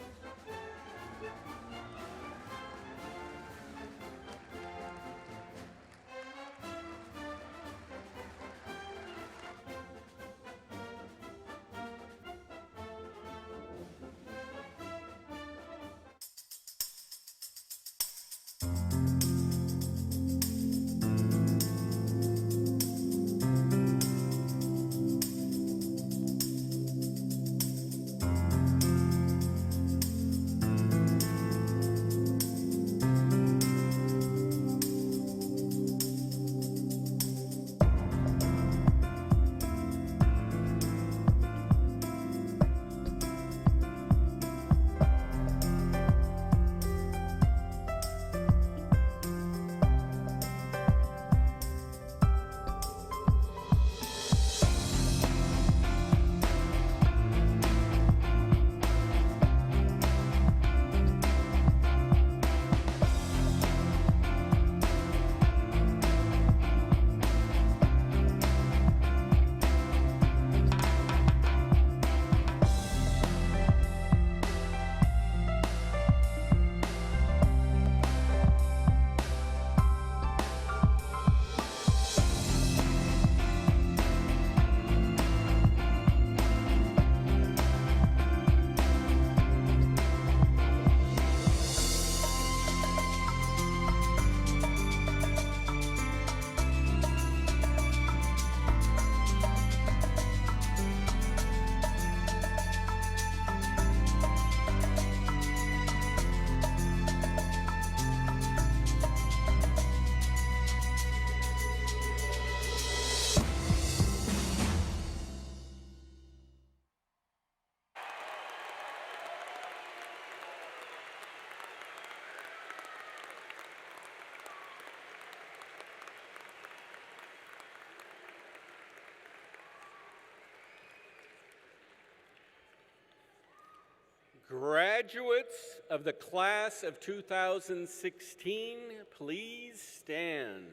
Graduates of the class of 2016, please stand.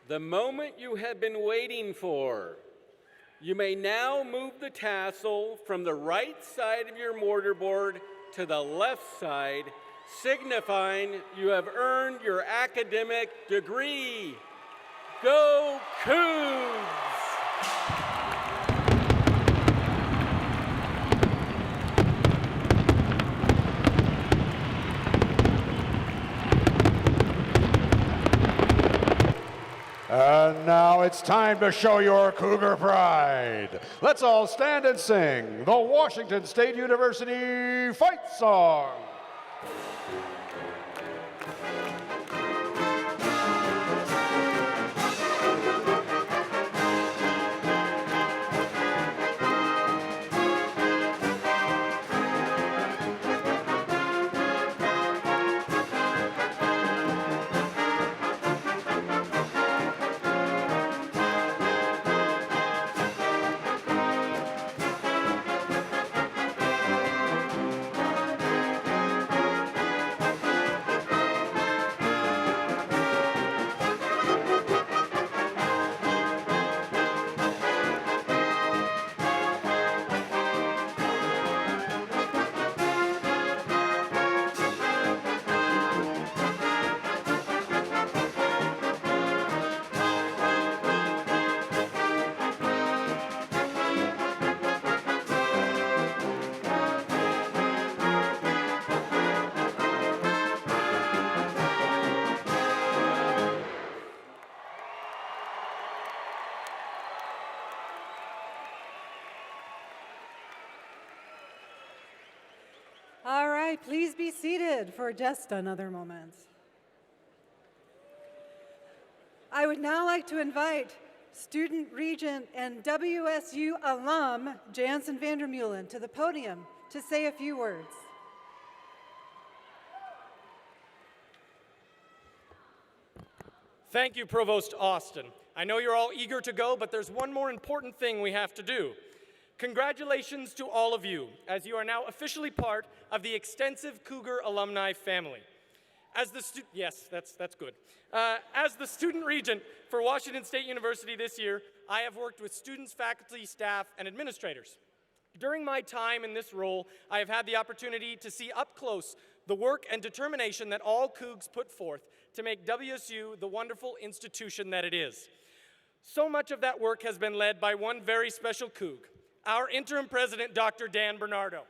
The moment you have been waiting for. You may now move the tassel from the right side of your mortarboard to the left side, signifying you have earned your academic degree. Go Cougs! And now it's time to show your Cougar pride. Let's all stand and sing the Washington State University Fight Song. All right, please be seated for just another moment. I would now like to invite student regent and WSU alum Jansen Vandermeulen to the podium to say a few words. Thank you, Provost Austin. I know you're all eager to go, but there's one more important thing we have to do. Congratulations to all of you, as you are now officially part of the extensive Cougar alumni family. As the yes, that's good. As the student regent for Washington State University this year, I have worked with students, faculty, staff, and administrators. During my time in this role, I have had the opportunity to see up close the work and determination that all Cougs put forth to make WSU the wonderful institution that it is. So much of that work has been led by one very special Coug, our interim president, Dr. Dan Bernardo.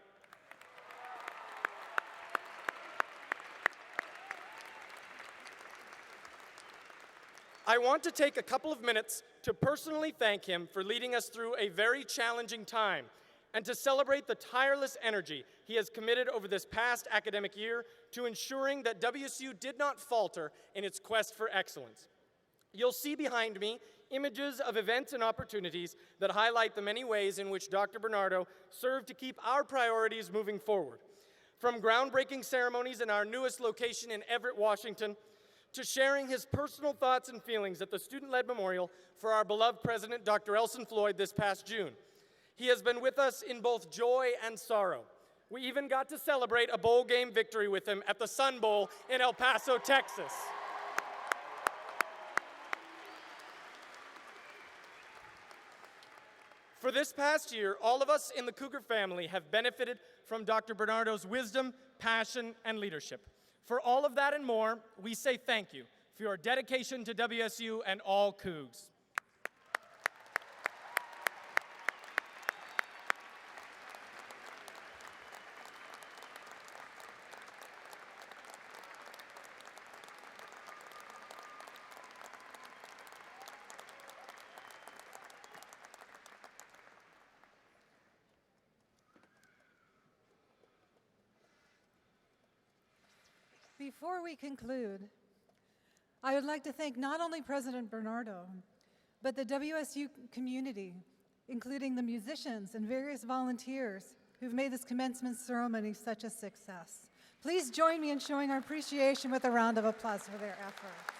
I want to take a couple of minutes to personally thank him for leading us through a very challenging time and to celebrate the tireless energy he has committed over this past academic year to ensuring that WSU did not falter in its quest for excellence. You'll see behind me images of events and opportunities that highlight the many ways in which Dr. Bernardo served to keep our priorities moving forward. From groundbreaking ceremonies in our newest location in Everett, Washington, to sharing his personal thoughts and feelings at the student-led memorial for our beloved president, Dr. Elson Floyd, this past June. He has been with us in both joy and sorrow. We even got to celebrate a bowl game victory with him at the Sun Bowl in El Paso, Texas. For this past year, all of us in the Cougar family have benefited from Dr. Bernardo's wisdom, passion, and leadership. For all of that and more, we say thank you for your dedication to WSU and all Cougs. Before we conclude, I would like to thank not only President Bernardo, but the WSU community, including the musicians and various volunteers who've made this commencement ceremony such a success. Please join me in showing our appreciation with a round of applause for their efforts.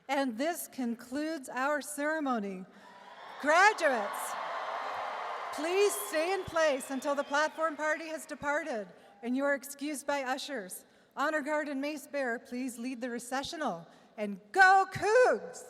And this concludes our ceremony. Graduates, please stay in place until the platform party has departed and you are excused by ushers. Honor Guard and Mace Bearer, please lead the recessional. And go Cougs!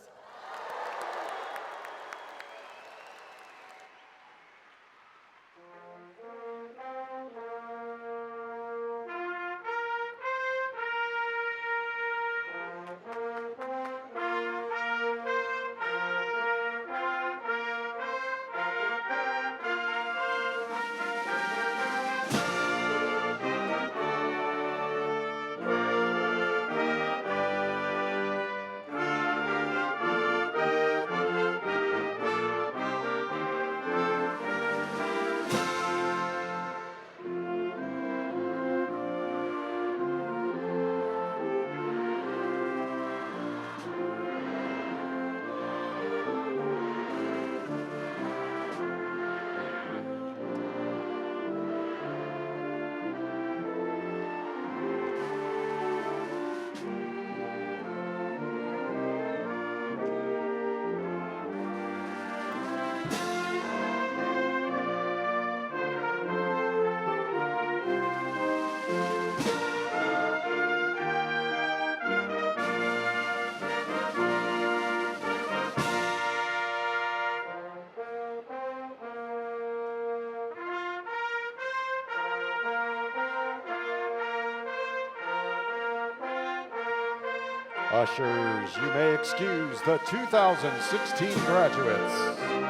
Ushers, you may excuse the 2016 graduates.